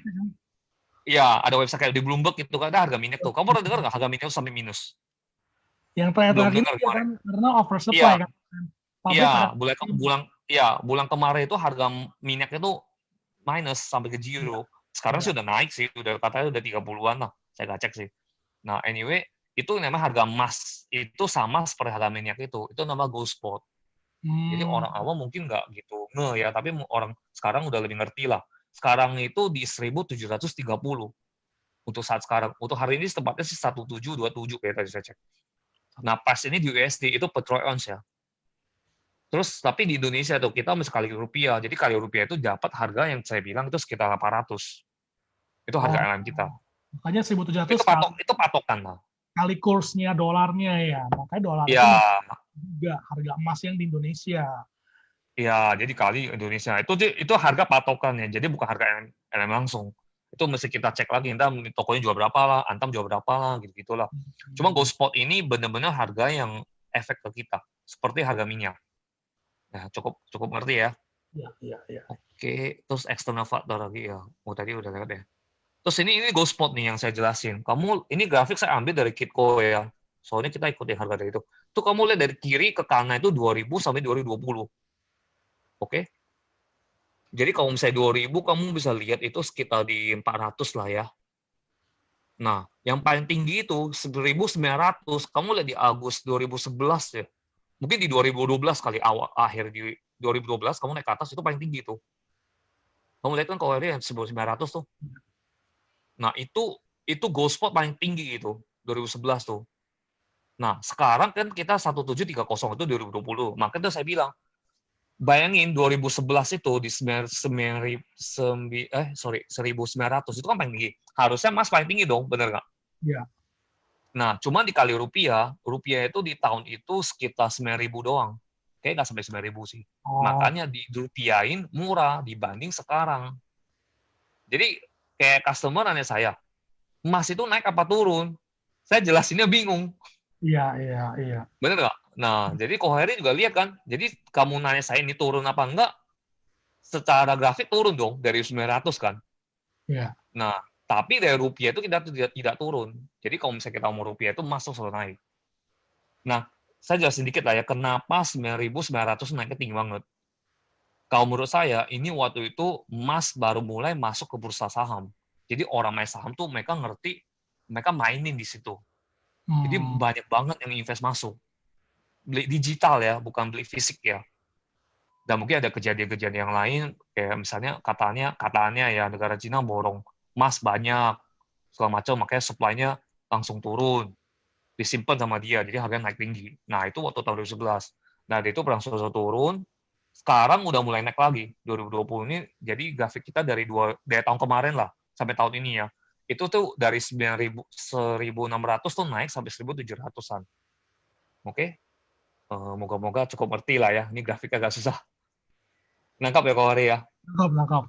Iya, ada website kayak di Bloomberg itu kan ada harga minyak tuh. Kamu pernah dengar nggak harga minyak sampai minus? Yang Belum terakhir ini dengar ya kemarin. kan karena oversupply Iya. kan. Iya, bulan kemarin itu harga minyak itu minus sampai ke zero. Sekarang sih udah naik sih, udah katanya udah 30-an lah. Saya nggak cek sih. Nah, anyway, itu namanya harga emas. Itu sama seperti harga minyak itu. Itu nama gold spot. Jadi orang awam mungkin nggak gitu ya, tapi orang sekarang udah lebih ngerti lah. Sekarang itu di 1.730 untuk saat sekarang. Untuk hari ini tempatnya sih 1.727 kayak tadi saya cek. Nah, pas ini di USD itu per troy ounce ya. Terus tapi di Indonesia tuh kita mesti kali rupiah. Jadi kali rupiah itu dapat harga yang saya bilang itu sekitar 800. Itu harga LM kita. Makanya 1.700 itu patokan lah. Kali kursnya dolarnya ya. Makanya dolar ya. itu juga harga emas yang di Indonesia. Ya, jadi kali Indonesia itu harga patokannya. Jadi bukan harga LM langsung. Itu mesti kita cek lagi, entah tokonya jual berapa lah, Antam jual berapa lah, gitu-gitulah. Cuma GoSpot ini benar-benar harga yang efek ke kita, seperti harga minyak. Ya, cukup ngerti ya. Iya, iya, iya. Oke, terus external factor lagi ya. Oh, tadi udah lihat ya. Terus ini GoSpot nih yang saya jelasin. Kamu ini grafik saya ambil dari Kitco ya. Soalnya kita ikutin harga dari itu. Tuh kamu lihat dari kiri ke kanan itu 2000 sampai 2020. Oke. Jadi kalau misalnya 2000 kamu bisa lihat itu sekitar di 400 lah ya. Nah, yang paling tinggi itu 1900, kamu lihat di Agustus 2011 ya. Mungkin di 2012 kali awal akhir di 2012 kamu naik ke atas itu paling tinggi tuh. Kamu lihat kan kalau ada yang 1900 tuh. Nah, itu GoSpot paling tinggi itu 2011 tuh. Nah, sekarang kan kita 1730 itu 2020. Makanya saya bilang, bayangin 2011 itu di 1900 itu kan paling tinggi. Harusnya emas paling tinggi dong, bener nggak? Iya. Nah, cuma dikali rupiah itu di tahun itu sekitar 9.000 doang. Kayaknya nggak sampai 9.000 sih. Oh, Makanya dirupiahin murah dibanding sekarang. Jadi kayak customer nanya saya, emas itu naik apa turun? Saya jelasinnya bingung. iya, iya, iya. Bener nggak? Nah, jadi Koheri juga lihat kan. Jadi kamu nanya saya ini turun apa enggak, secara grafik turun dong dari 900 kan. Iya. Nah, tapi dari rupiah itu kita tidak turun. Jadi kalau misalnya kita mau rupiah itu masuk selalu naik. Nah, saya jelasin dikit lah ya, kenapa 9.900 naiknya tinggi banget. Kalau menurut saya, ini waktu itu emas baru mulai masuk ke bursa saham. Jadi orang main saham tuh mereka ngerti, mereka mainin di situ. Jadi banyak banget yang invest masuk. Beli digital ya, bukan beli fisik ya. Dan mungkin ada kejadian-kejadian yang lain, kayak misalnya katanya ya negara Cina borong emas banyak, segala macam, makanya supply-nya langsung turun. Disimpan sama dia, jadi harganya naik tinggi. Nah, itu waktu tahun 2011. Nah, itu berangsur-angsur turun, sekarang udah mulai naik lagi. 2020 ini, jadi grafik kita dari tahun kemarin lah, sampai tahun ini ya. Itu tuh dari 1.600 tuh naik sampai 1.700-an. Oke? Moga-moga cukup ngerti lah ya. Ini grafik agak susah. Nangkap ya, Kohari ya? Nangkap.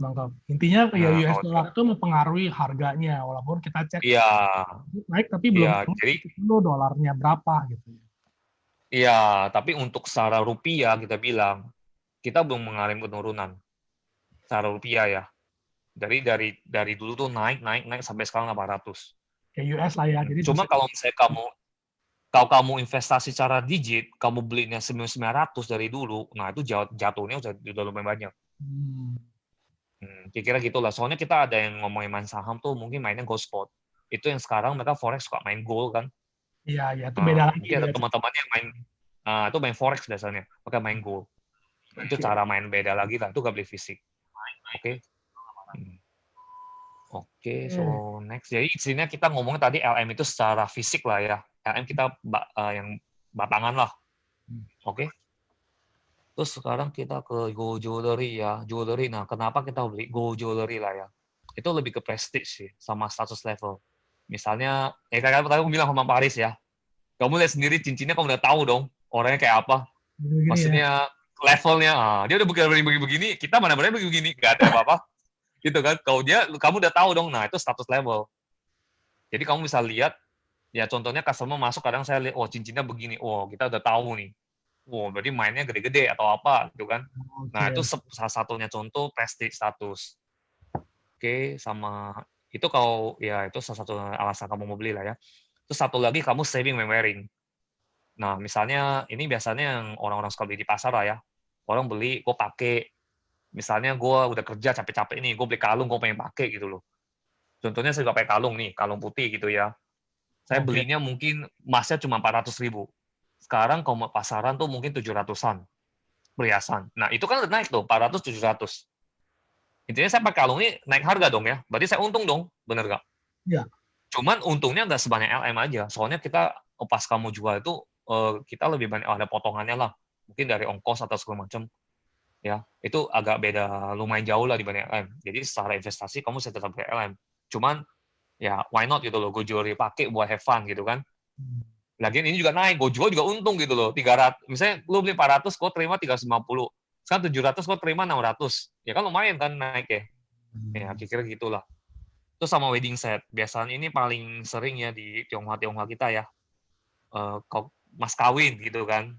Intinya ya Nah, US dollar itu mempengaruhi harganya, walaupun kita cek iya, naik tapi belum iya. Jadi, tahu dolarnya berapa gitu. iya. Tapi untuk secara rupiah kita bilang, kita belum mengalami penurunan secara rupiah ya. Dari dulu tuh naik sampai sekarang 800. Ya US lah ya. Jadi Cuma kalau misalnya kalau kamu investasi secara digit, kamu belinya 900 dari dulu, nah itu jatuhnya udah lumayan banyak. Kira-kira gitulah. Soalnya kita ada yang ngomongin main saham tuh mungkin mainnya GoSpot. Itu yang sekarang mereka forex suka main gold kan. Iya, itu beda lagi. Mungkin ada teman-temannya yang main, itu main forex biasanya, pakai main gold. Itu cara main beda lagi lah. Itu gak beli fisik. Oke. Oke, so next. Jadi isinya kita ngomongin tadi LM itu secara fisik lah ya. LM kita yang batangan lah. Oke. Terus sekarang kita ke Go Jewelry ya. Jewelry, nah kenapa kita beli Go Jewelry lah ya. Itu lebih ke prestige sih, sama status level. Misalnya, kayak tadi aku bilang sama Paris ya. Kamu lihat sendiri cincinnya, kamu udah tahu dong orangnya kayak apa. Begini Maksudnya levelnya, dia udah begini, kita mana-mana begini, gak ada apa-apa. Gitu kan, kalau kamu udah tahu dong, nah itu status level. Jadi kamu bisa lihat, ya contohnya customer masuk, kadang saya lihat, oh cincinnya begini, oh kita udah tahu nih. Oh berarti mainnya gede-gede atau apa, gitu kan. Nah itu salah satunya contoh prestige status. Oke, sama itu kalau, ya itu salah satu alasan kamu mau beli lah ya. Terus satu lagi, kamu saving when wearing. Nah, misalnya, ini biasanya yang orang-orang suka beli di pasar lah ya. Orang beli, gue pakai. Misalnya gue udah kerja capek-capek nih, gue beli kalung, gue pengen pakai gitu loh. Contohnya saya juga pakai kalung nih, kalung putih gitu ya. Saya belinya mungkin emasnya cuma 400.000. Sekarang kalau pasaran tuh mungkin 700-an perhiasan. Nah, itu kan udah naik tuh, 400, 700. Intinya saya pakai kalung ini naik harga dong ya. Berarti saya untung dong, bener nggak? Iya. Cuman untungnya nggak sebanyak LM aja. Soalnya kita, pas kamu jual itu, kita lebih banyak ada potongannya lah. Mungkin dari ongkos atau segala macam. Ya, itu agak beda lumayan jauh lah dibanding LM. Jadi secara investasi kamu bisa tetap pakai LM. Cuman ya why not gitu loh, gue jual pakai buat have fun gitu kan. Lagian ini juga naik, gue jual juga untung gitu loh. 300, misalnya lu beli 400, gue terima 350. Sekarang 700 kok terima 600. Ya kan lumayan kan naik ya. Ya kira-kira gitulah. Terus sama wedding set. Biasanya ini paling sering ya di Tionghoa kita ya. Mas kawin gitu kan.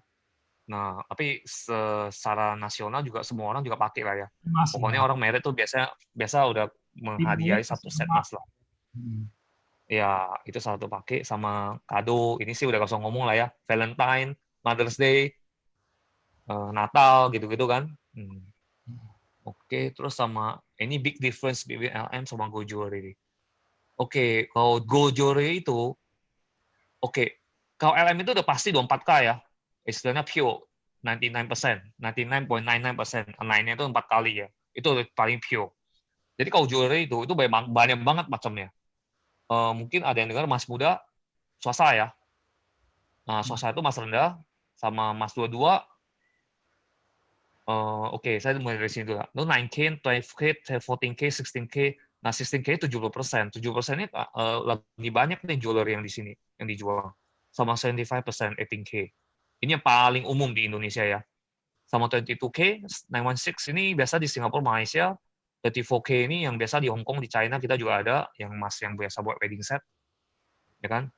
Nah, tapi secara nasional juga semua orang juga pakai lah ya. Mas Pokoknya ya. orang married tuh biasa udah menghadiahi Dimulai satu pasti set sama. mas lah. Ya, itu satu pakai sama kado. Ini sih udah gak usah ngomong lah ya. Valentine, Mother's Day, Natal gitu-gitu kan. Oke, terus sama ini big difference between LM sama Go Jewelry. Oke, kalau Go Jewelry itu, oke, kalau LM itu udah pasti 24K ya. Istilahnya pure, 99%, 99.99%. Lainnya itu 4 kali ya. Itu udah paling pure. Jadi kalau jewelry itu banyak banget macamnya. Mungkin ada yang dengar Mas Muda, swasta ya. Nah, swasta itu Mas rendah, sama Mas 22. Oke, saya mulai dari sini dulu. Itu 9K, 12K, 14K, 16K. Nah, 16K 70%. 70% ini lebih banyak nih jewelry yang di sini, yang dijual. Sama 75%, 18K. Ini yang paling umum di Indonesia ya. Sama 22K, 916 ini biasa di Singapura, Malaysia. 34K ini yang biasa di Hong Kong, di China kita juga ada, yang mas yang biasa buat wedding set. Ya kan?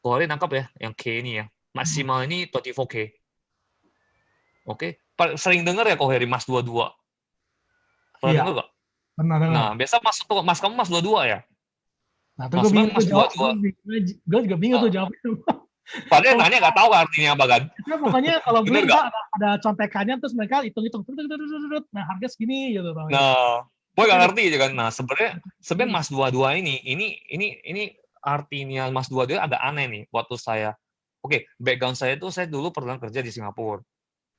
Boleh nangkap ya, yang K ini ya. Maksimal ini 24K. Oke, sering dengar ya kalau dari Mas 22? Pernah Iya, dengar nggak? pernah dengar. Nah, biasa Mas kamu Mas 22 ya? Nah, Nah, gue sebenarnya bingung tuh Mas jawab. 22. Gue juga bingung tuh jawabnya. Padahal Kalau nanya nggak tahu artinya apa kan? Nah, pokoknya kalau Bener beli nggak? ada contekannya terus mereka hitung-hitung. Nah, harga segini gitu Bang. Nah, gue Tapi nggak ada ngerti aja kan. Nah, sebenarnya Mas 22 ini artinya Mas 22 agak aneh nih waktu saya. Oke, background saya itu saya dulu pernah kerja di Singapura.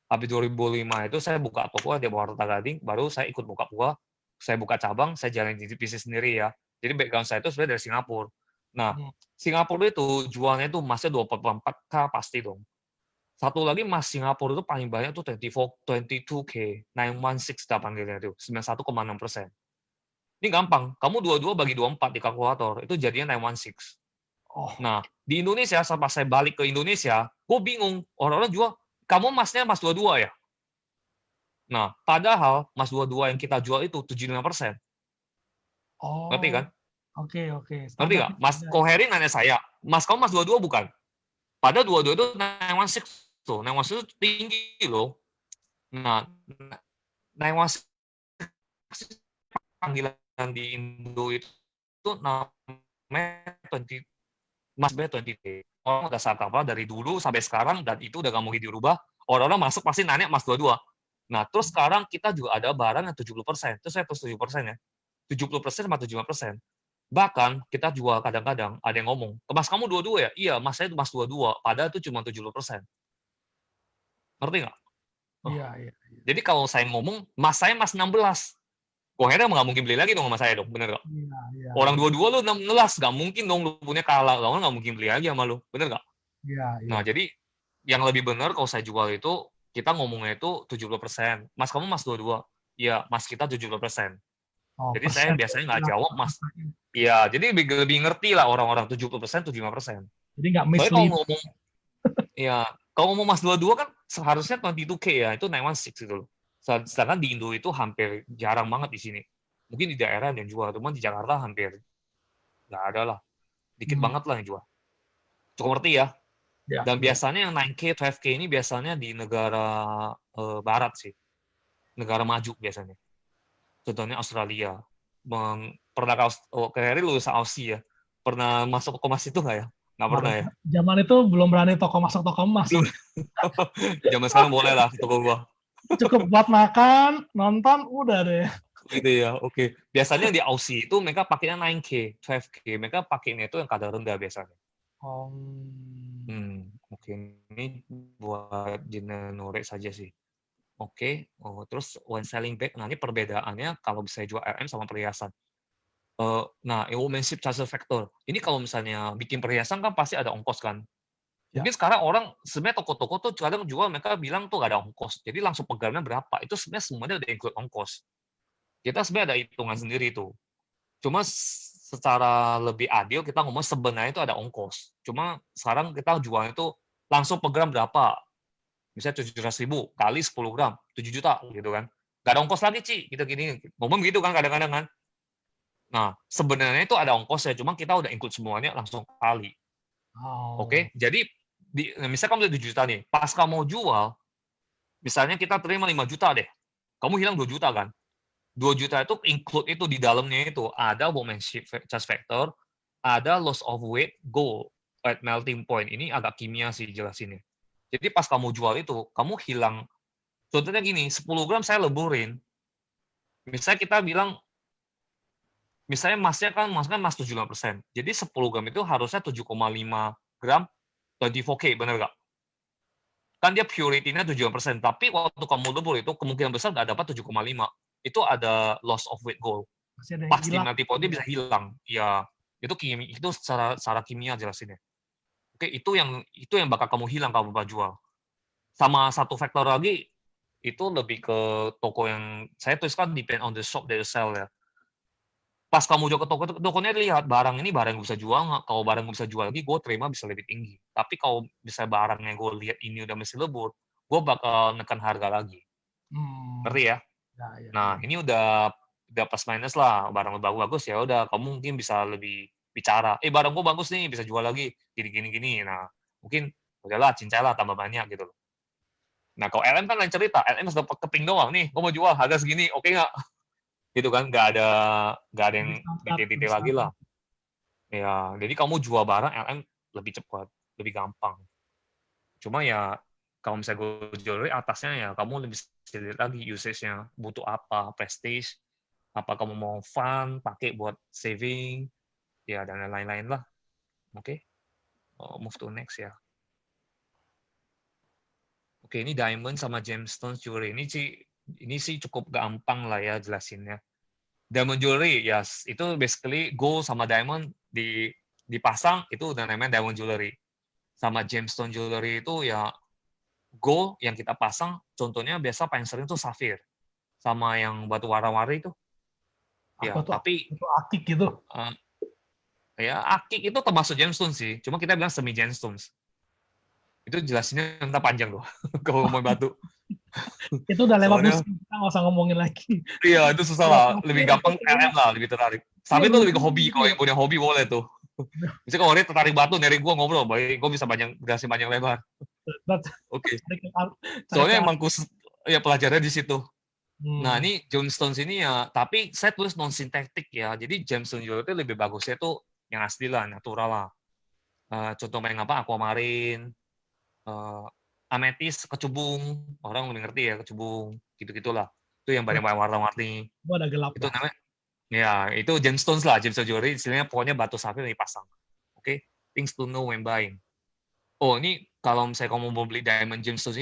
Habis 2005 itu saya buka toko di Warta Gading, baru saya ikut buka gua, saya buka cabang, saya jalan di bisnis sendiri ya. Jadi background saya itu sebenarnya dari Singapura. Nah, Singapura itu jualnya itu emasnya 24K pasti dong. Satu lagi emas Singapura itu paling banyak tuh 22K, 916 panggilnya itu, 91,6%. Ini gampang, kamu dua-dua bagi 24 di kalkulator, itu jadinya 916. Oh, Nah, di Indonesia, pas saya balik ke Indonesia, gue bingung, orang-orang jual, kamu emasnya emas 22 ya? Nah, padahal emas 22 yang kita jual itu 75%. Ngerti kan? oke. Ngerti Standar. nggak? Mas Koheri nanya saya, Mas kamu emas 22 bukan? Padahal 22 itu 916 tuh. 916 itu tinggi loh. Nah, 916 panggilan di Indo itu namanya 20, Mas B20. Orang udah saat apa dari dulu sampai sekarang dan itu udah nggak mungkin dirubah. Orang-orang masuk pasti nanya emas 22. Nah, terus sekarang kita juga ada barang yang 70%. Terus saya plus 7% ya. 70% sama 75%. Bahkan kita jual kadang-kadang ada yang ngomong, emas kamu 22 ya? Iya, emas saya itu emas 22. Padahal itu cuma 70%. Ngerti nggak? Iya. Jadi kalau saya ngomong, emas saya emas 16. Kok akhirnya nggak mungkin beli lagi dong sama saya dong, bener nggak? Iya. Orang 22 lu 16, nggak mungkin dong lu punya kalah. Kamu nggak mungkin beli lagi sama lu, bener nggak? Iya. Nah, jadi yang lebih benar kalau saya jual itu, kita ngomongnya itu 70%. Mas, kamu emas 22? Iya, emas kita 70%. Oh, Jadi saya persen. biasanya nggak jawab, Mas. Iya, jadi lebih ngerti lah orang-orang 70%, 75%. Jadi nggak Soalnya kalau mislead. ngomong, ya, kalau ngomong Mas 22 kan seharusnya 22K ya, itu 916 gitu loh. Sedangkan di Indo itu hampir jarang banget di sini. Mungkin di daerah yang jual, cuman di Jakarta hampir nggak ada lah. Dikit banget lah yang jual. Cukup ngerti ya? Ya, Dan ya. biasanya yang 9K, 12K ini biasanya di negara barat sih. Negara maju biasanya. Contohnya Australia. Pernah Kerry lulusan Aussie ya. Pernah masuk ke Mas itu nggak ya? Nggak pernah ya? Zaman itu belum berani masuk toko emas. Belum. Zaman sekarang boleh lah di toko gua. Cukup buat makan, nonton, udah deh. Gitu ya, oke. Biasanya di Aussie itu mereka pakainya 9K, 12K. Mereka pakainya itu yang kadar rendah biasanya. Oke. Ini buat generik saja sih. Oke. Terus when selling back, nah ini perbedaannya kalau bisa jual RM sama perhiasan. Nah, workmanship charge factor. Ini kalau misalnya bikin perhiasan kan pasti ada ongkos kan. Mungkin sekarang orang sebenarnya toko-toko tuh kadang jual mereka bilang tuh nggak ada ongkos. Jadi langsung pegangnya berapa. Itu sebenarnya semuanya udah include ongkos. Kita sebenarnya ada hitungan sendiri tuh. Cuma secara lebih adil kita ngomong sebenarnya itu ada ongkos. Cuma sekarang kita jualnya itu langsung per gram berapa. misalnya 700.000 kali 10 gram, 7 juta gitu kan. Nggak ada ongkos lagi, Ci, kita gini. Ngomong gitu kan kadang-kadang kan. Nah, sebenarnya itu ada ongkosnya, cuma kita udah include semuanya langsung kali. Oh, Oke, jadi misalnya kamu beli 7 juta nih, pas kamu mau jual, misalnya kita terima 5 juta deh, kamu hilang 2 juta kan? 2 juta itu include itu di dalamnya itu ada workmanship charge factor, ada loss of weight, gold at melting point. Ini agak kimia sih jelasinnya. Jadi pas kamu jual itu, kamu hilang. Contohnya gini, 10 gram saya leburin. Misalnya kita bilang, misalnya emas kan emas 75%. Jadi 10 gram itu harusnya 7,5 gram 24K, bener nggak? Kan dia purity-nya 75%, tapi waktu kamu lebur itu kemungkinan besar nggak dapat 7,5. Itu ada loss of weight gold. masih ada yang Pas di hilang. melting point dia bisa hilang. Ya, itu secara kimia jelasinnya. Oke, itu yang bakal kamu hilang kalau bapak jual. Sama satu faktor lagi, itu lebih ke toko yang saya tuliskan depend on the shop that you sell ya. Pas kamu jual ke toko, tokonya lihat barang ini barang yang bisa jual nggak. Kalau barang yang bisa jual lagi, gue terima bisa lebih tinggi. Tapi kalau bisa barang yang gue lihat ini udah mesti lebur, gue bakal nekan harga lagi. Hmm, Ngerti ya? ya, ya, ya. Nah, ini udah plus minus lah. Barang bagus ya udah kamu mungkin bisa lebih bicara. Barang gue bagus nih, bisa jual lagi gini. Nah, mungkin udahlah cincai lah tambah banyak gitu loh. Nah, kalau LM kan lain cerita. LM sudah keping doang nih, gue mau jual harga segini, oke nggak? Gitu kan, nggak ada yang Lebih standar, lebih detail-detail lagi standar. lah. Ya, jadi kamu jual barang LM lebih cepat, lebih gampang. Cuma ya kalau misalnya gue jewelry atasnya ya kamu lebih lihat lagi usage-nya, butuh apa, prestige, apa kamu mau fun, pakai buat saving, ya dan lain-lain lah. Oke, move to next ya. Oke, ini diamond sama gemstone jewelry. Ini sih cukup gampang lah ya jelasinnya. Diamond jewelry, yes, itu basically gold sama diamond dipasang, itu udah namanya diamond jewelry. Sama gemstone jewelry itu ya gold yang kita pasang, contohnya biasa paling sering tuh safir. Sama yang batu warna-warni itu. Apa Ya, tuh? tapi Itu akik gitu. uh, ya akik itu termasuk gemstone sih. Cuma kita bilang semi gemstones. Itu jelasinnya entah panjang loh kalau ngomong batu. Itu udah lewat Soalnya musim, kita nggak usah ngomongin lagi. iya itu susah Kalau lah. Lebih safir itu gampang kayaknya, LM lah, lebih tertarik. iya Safir itu lebih ke musim hobi. gitu Kalau ya. yang punya hobi boleh tuh. Misalnya kalau dia tertarik batu, dari gua ngobrol, baik, gua bisa berhasil panjang lebar. Oke. Cari ke, cari ke Soalnya emang khusus ya pelajarannya di situ. Nah, hmm, ini gemstones ini ya, tapi saya tulis non sintetik ya. Jadi gemstone juga itu lebih bagusnya tuh yang asli lah, natural lah. Contoh main apa? Aquamarine, ametis, kecubung. Orang lebih ngerti ya, kecubung. Gitu-gitulah. Itu yang banyak warna-warni. gua ada gelap Itu dah. namanya, ya, itu gemstones lah, gemstone jewelry. Istilahnya pokoknya batu safir yang dipasang. Oke? Things to know when buying. Oh, ini kalau misalnya kamu mau beli diamond gemstones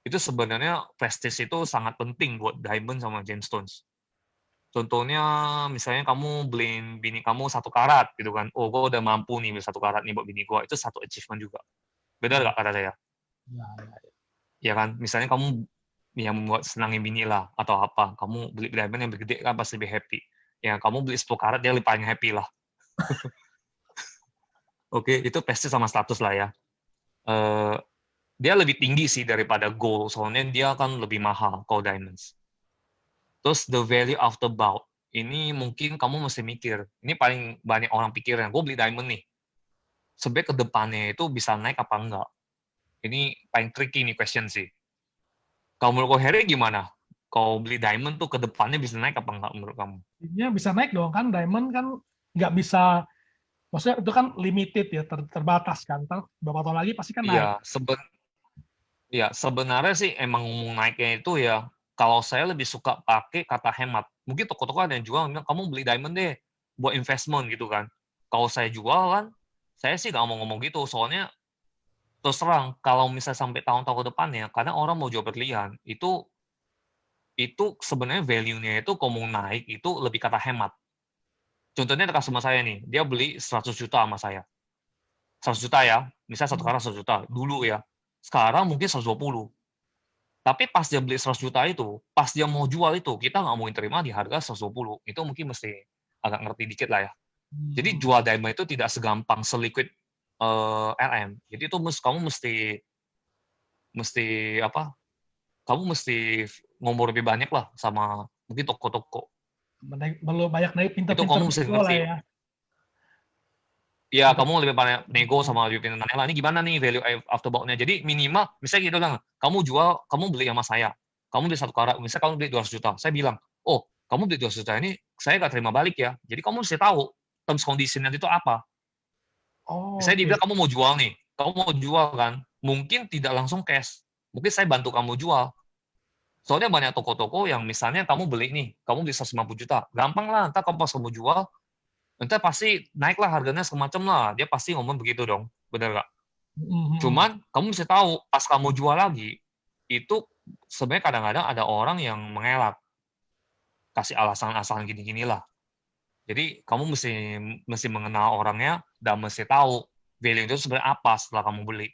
itu sebenarnya prestige itu sangat penting buat diamond sama gemstones. Contohnya, misalnya kamu beliin bini kamu 1 karat gitu kan. Oh, gue udah mampu nih beli 1 karat nih buat bini gue. Itu satu achievement juga. Benar Hmm, nggak kata saya? ya, ya. Ya kan? Misalnya kamu yang membuat senangin bini lah atau apa. Kamu beli diamond yang lebih gede kan pasti lebih happy. Ya, kamu beli 10 karat dia lebih paling happy lah. Oke, itu prestige sama status lah ya. Eh, dia lebih tinggi sih daripada gold. Soalnya dia kan lebih mahal kalau diamonds. Terus the value of the bulk. Ini mungkin kamu mesti mikir. Ini paling banyak orang pikirin. Gue beli diamond nih. Sebenarnya ke depannya itu bisa naik apa enggak? Ini paling tricky nih question sih. Kalau menurut Harry gimana? Kalau beli diamond tuh ke depannya bisa naik apa enggak menurut kamu? Intinya bisa naik dong kan, diamond kan nggak bisa, maksudnya itu kan limited ya, terbatas kan. Ntar beberapa tahun lagi pasti kan naik. Iya, sebenarnya sih emang naiknya itu ya, kalau saya lebih suka pakai kata hemat. Mungkin toko-toko ada yang jual, bilang, kamu beli diamond deh, buat investment gitu kan. Kalau saya jual kan, saya sih nggak mau ngomong gitu, soalnya terus terang, kalau misalnya sampai tahun-tahun ke depannya, karena orang mau jual berlian, itu sebenarnya value-nya itu kalau mau naik, itu lebih kata hemat. Contohnya ada customer saya nih, dia beli 100 juta sama saya. 100 juta ya, misalnya 1 karat 100 juta, dulu ya. Sekarang mungkin 120. Tapi pas dia beli 100 juta itu, pas dia mau jual itu, kita nggak mau terima di harga 120. Itu mungkin mesti agak ngerti dikit lah ya. Jadi Hmm, jual diamond itu tidak segampang seliquid LM. Jadi itu kamu mesti mesti apa? Kamu mesti ngomong lebih banyak lah sama mungkin toko-toko. Perlu banyak naik Itu pintar-pintar kamu mesti nego lah ngerti. ya. Ya, Pintar- kamu lebih banyak nego sama lebih pintar nanya lah. Ini gimana nih value after box-nya? Jadi minimal, misalnya gitu kan, kamu beli sama saya. Kamu beli satu karat, misalnya kamu beli 200 juta. Saya bilang, oh, kamu beli 200 juta ini, saya nggak terima balik ya. Jadi kamu mesti tahu terms condition itu apa. Oh, Misalnya oke. dibilang kamu mau jual nih, kamu mau jual kan, mungkin tidak langsung cash. Mungkin saya bantu kamu jual. Soalnya banyak toko-toko yang misalnya kamu beli nih, kamu beli 150 juta. Gampang lah, ntar pas kamu jual, ntar pasti naiklah harganya semacam lah. Dia pasti ngomong begitu dong. Bener nggak? Mhm. Cuman kamu mesti tahu, pas kamu jual lagi, itu sebenarnya kadang-kadang ada orang yang mengelak. Kasih alasan-alasan gini-ginilah. Jadi kamu mesti mengenal orangnya dan mesti tahu value itu sebenarnya apa setelah kamu beli.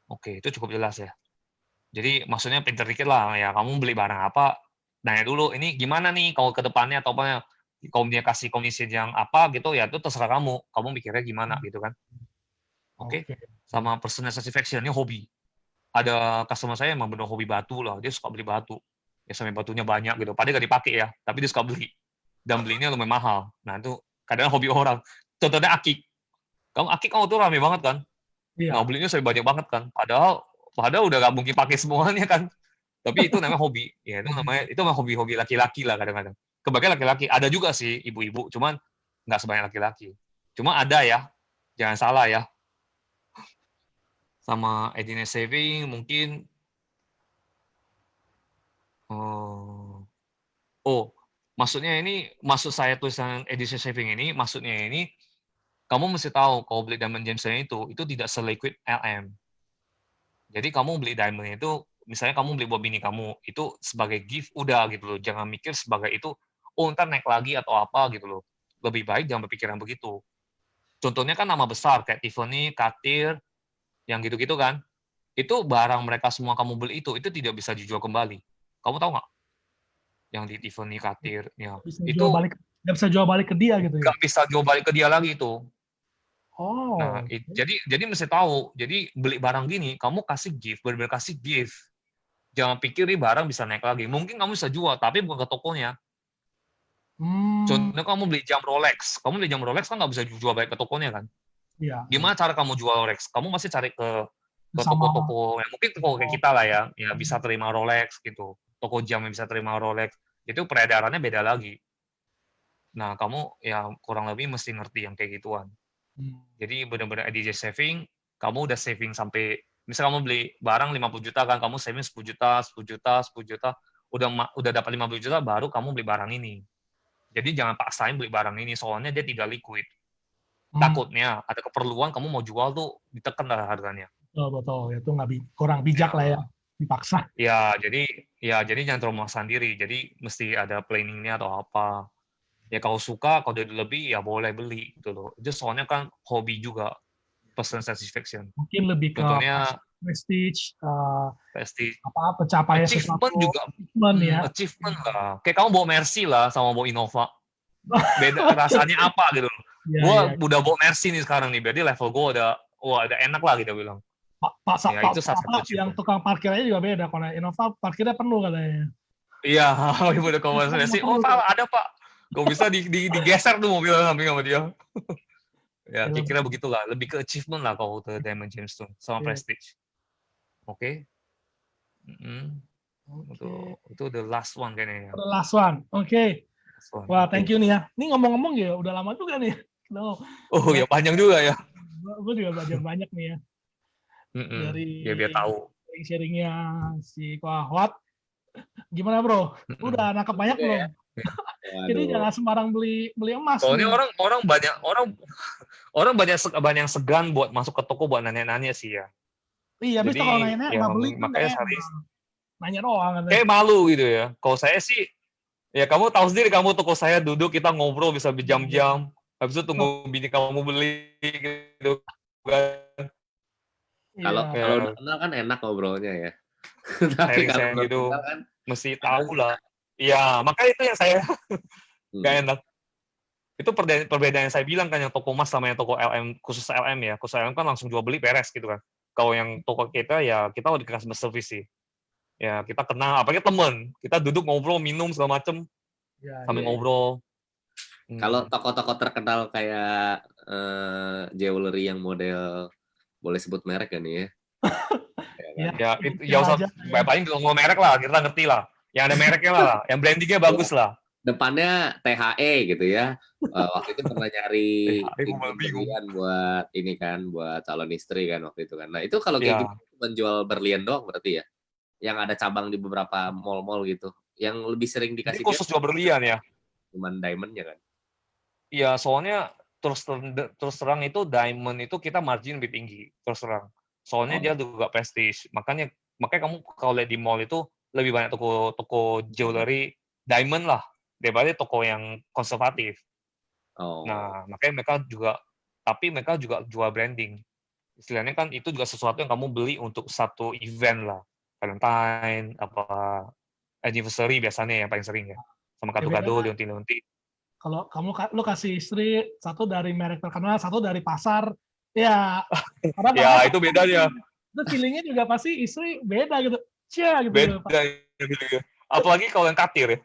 Oke, itu cukup jelas ya. Jadi maksudnya pinter dikit lah ya, kamu beli barang apa, nanya dulu, ini gimana nih kalau ke depannya atau apa, kalau dia kasih komisi yang apa gitu ya itu terserah kamu mikirnya gimana gitu kan. Oke. Oke. Sama personal satisfaction ini hobi. Ada customer saya emang bener hobi batu lah, dia suka beli batu. Ya sampai batunya banyak gitu, padahal nggak dipakai ya, tapi dia suka beli. Dan belinya lumayan mahal. Nah itu kadang hobi orang. Contohnya akik. Akik kamu tuh rame banget kan? Nah Iya. belinya saya banyak banget kan. Padahal udah nggak mungkin pakai semuanya kan. Tapi itu namanya hobi. Ya itu namanya hobi-hobi laki-laki lah kadang-kadang. Kebanyakan laki-laki. Ada juga sih ibu-ibu, cuman nggak sebanyak laki-laki. Cuma ada ya. Jangan salah ya. Sama Edine saving mungkin maksud saya tulisan edition saving ini maksudnya ini kamu mesti tahu kalau beli diamond gemstone itu tidak seliquid LM. Jadi kamu beli diamond itu misalnya kamu beli buat bini kamu itu sebagai gift udah gitu loh. Jangan mikir sebagai itu ntar naik lagi atau apa gitu loh. Lebih baik jangan berpikiran begitu. Contohnya kan nama besar kayak Tiffany, Cartier, yang gitu-gitu kan. Itu barang mereka semua kamu beli itu tidak bisa dijual kembali. Kamu tahu nggak? Yang di Tiffany, Cartier, ya. Itu Nggak bisa jual balik ke dia gitu ya. nggak bisa jual balik ke dia lagi itu. Nah, Oh. jadi mesti tahu. Jadi beli barang gini, kamu kasih gift, benar-benar kasih gift. Jangan pikir nih barang bisa naik lagi. Mungkin kamu bisa jual, tapi bukan ke tokonya. Hmm. Contohnya kamu beli jam Rolex. Kamu beli jam Rolex kan nggak bisa jual balik ke tokonya kan? Iya. Gimana cara kamu jual Rolex? Kamu masih cari ke Sama. toko-toko, mungkin toko kayak kita lah ya bisa terima Rolex gitu. Toko jam yang bisa terima Rolex. Itu peredarannya beda lagi. Nah, kamu ya kurang lebih mesti ngerti yang kayak gituan. Jadi benar-benar EDG saving, kamu udah saving sampai, misal kamu beli barang 50 juta kan, kamu saving 10 juta, 10 juta, 10 juta, udah dapat 50 juta, baru kamu beli barang ini. Jadi jangan paksain beli barang ini, soalnya dia tidak liquid. Takutnya ada keperluan kamu mau jual tuh ditekan lah harganya. Betul. Itu kurang bijak lah ya, dipaksa. Jadi jangan terlalu memaksa diri. Jadi mesti ada planningnya atau apa. Ya kalau suka, kalau udah lebih ya boleh beli gitu loh. Itu soalnya kan hobi juga, personal satisfaction. Mungkin lebih ke Contohnya prestige, prestige, pencapaian achievement sesuatu, juga, ya. achievement lah. Kayak kamu bawa Mercy lah sama bawa Innova. Beda rasanya apa gitu loh. Gue udah bawa Mercy nih sekarang nih, berarti level gue udah enak lah kita bilang. Itu Pak yang tukang parkirnya juga beda. Kalau Innova parkirnya penuh katanya. Iya, udah kalau Mercy, Pak ada Pak. Kok bisa digeser tuh mobil samping sama dia. Ya, kira-kira begitulah. Lebih ke achievement lah kalau ke Diamond Gemstone sama Prestige. Oke. Itu the last one kayaknya. The last one. Oke. Wah, thank you nih ya. Ini ngomong-ngomong ya, udah lama juga nih. Oh ya, panjang juga ya. Gue juga belajar banyak nih ya. Dari ya biar tahu. Sharing-sharingnya si Ko Ahwat. Gimana bro? Udah nangkep banyak belum? Jadi jangan sembarang beli emas. Soalnya orang banyak segan buat masuk ke toko buat nanya-nanya sih ya. Iya, bisa kalau nanya nggak beli makanya nanya doang. Kayak malu gitu ya. Kalau saya sih, ya kamu tahu sendiri, kamu toko saya duduk kita ngobrol bisa berjam-jam. Habis itu tunggu bini kamu beli gitu kan. Kalau udah kenal kan enak ngobrolnya ya. Tapi kalau gitu kan mesti tahu lah. Iya, makanya itu yang saya nggak enak. Itu perbedaan yang saya bilang kan, yang toko emas sama yang toko LM, khusus LM ya. Khusus LM kan langsung jual beli beres gitu kan. Kalau yang toko kita ya kita udah customer service sih. Ya kita kenal, apalagi temen. Kita duduk ngobrol, minum segala macem Ya, sambil Iya, iya. ngobrol. Kalau toko-toko terkenal kayak jewelry yang model, boleh sebut merek kan ya? ya, Ya itu ya ya usah, aja ya. paling kalau ngomong merek lah, kita ngerti lah. Yang ada mereknya lah, yang brandingnya bagus lah. Depannya THE gitu ya. Waktu itu pernah nyari Aku cincin malah bingung. berlian buat ini kan, buat calon istri kan waktu itu kan. Nah itu kalau kayak gitu Ya, menjual berlian doang berarti ya? Yang ada cabang di beberapa mall-mall gitu. Yang lebih sering ini dikasih dia khusus jual berlian ya. cuman diamondnya kan? Iya, soalnya terus terang itu diamond itu kita margin lebih tinggi, terus terang. Soalnya Oh. dia juga prestige. Makanya kamu kalau lihat di mall itu lebih banyak toko jewelry diamond lah daripada toko yang konservatif. Oh. Nah, makanya mereka juga jual branding. Istilahnya kan itu juga sesuatu yang kamu beli untuk satu event lah. Valentine, apa anniversary biasanya yang paling sering ya. Sama Ya beda kado-kado, lah. leontin-leontin. Kalau lu kasih istri satu dari merek terkenal, satu dari pasar, ya karena Ya, makanya itu bedanya. itu feelingnya juga pasti istri beda gitu. Cia gitu. Beda ya. Apalagi kalau yang katir ya.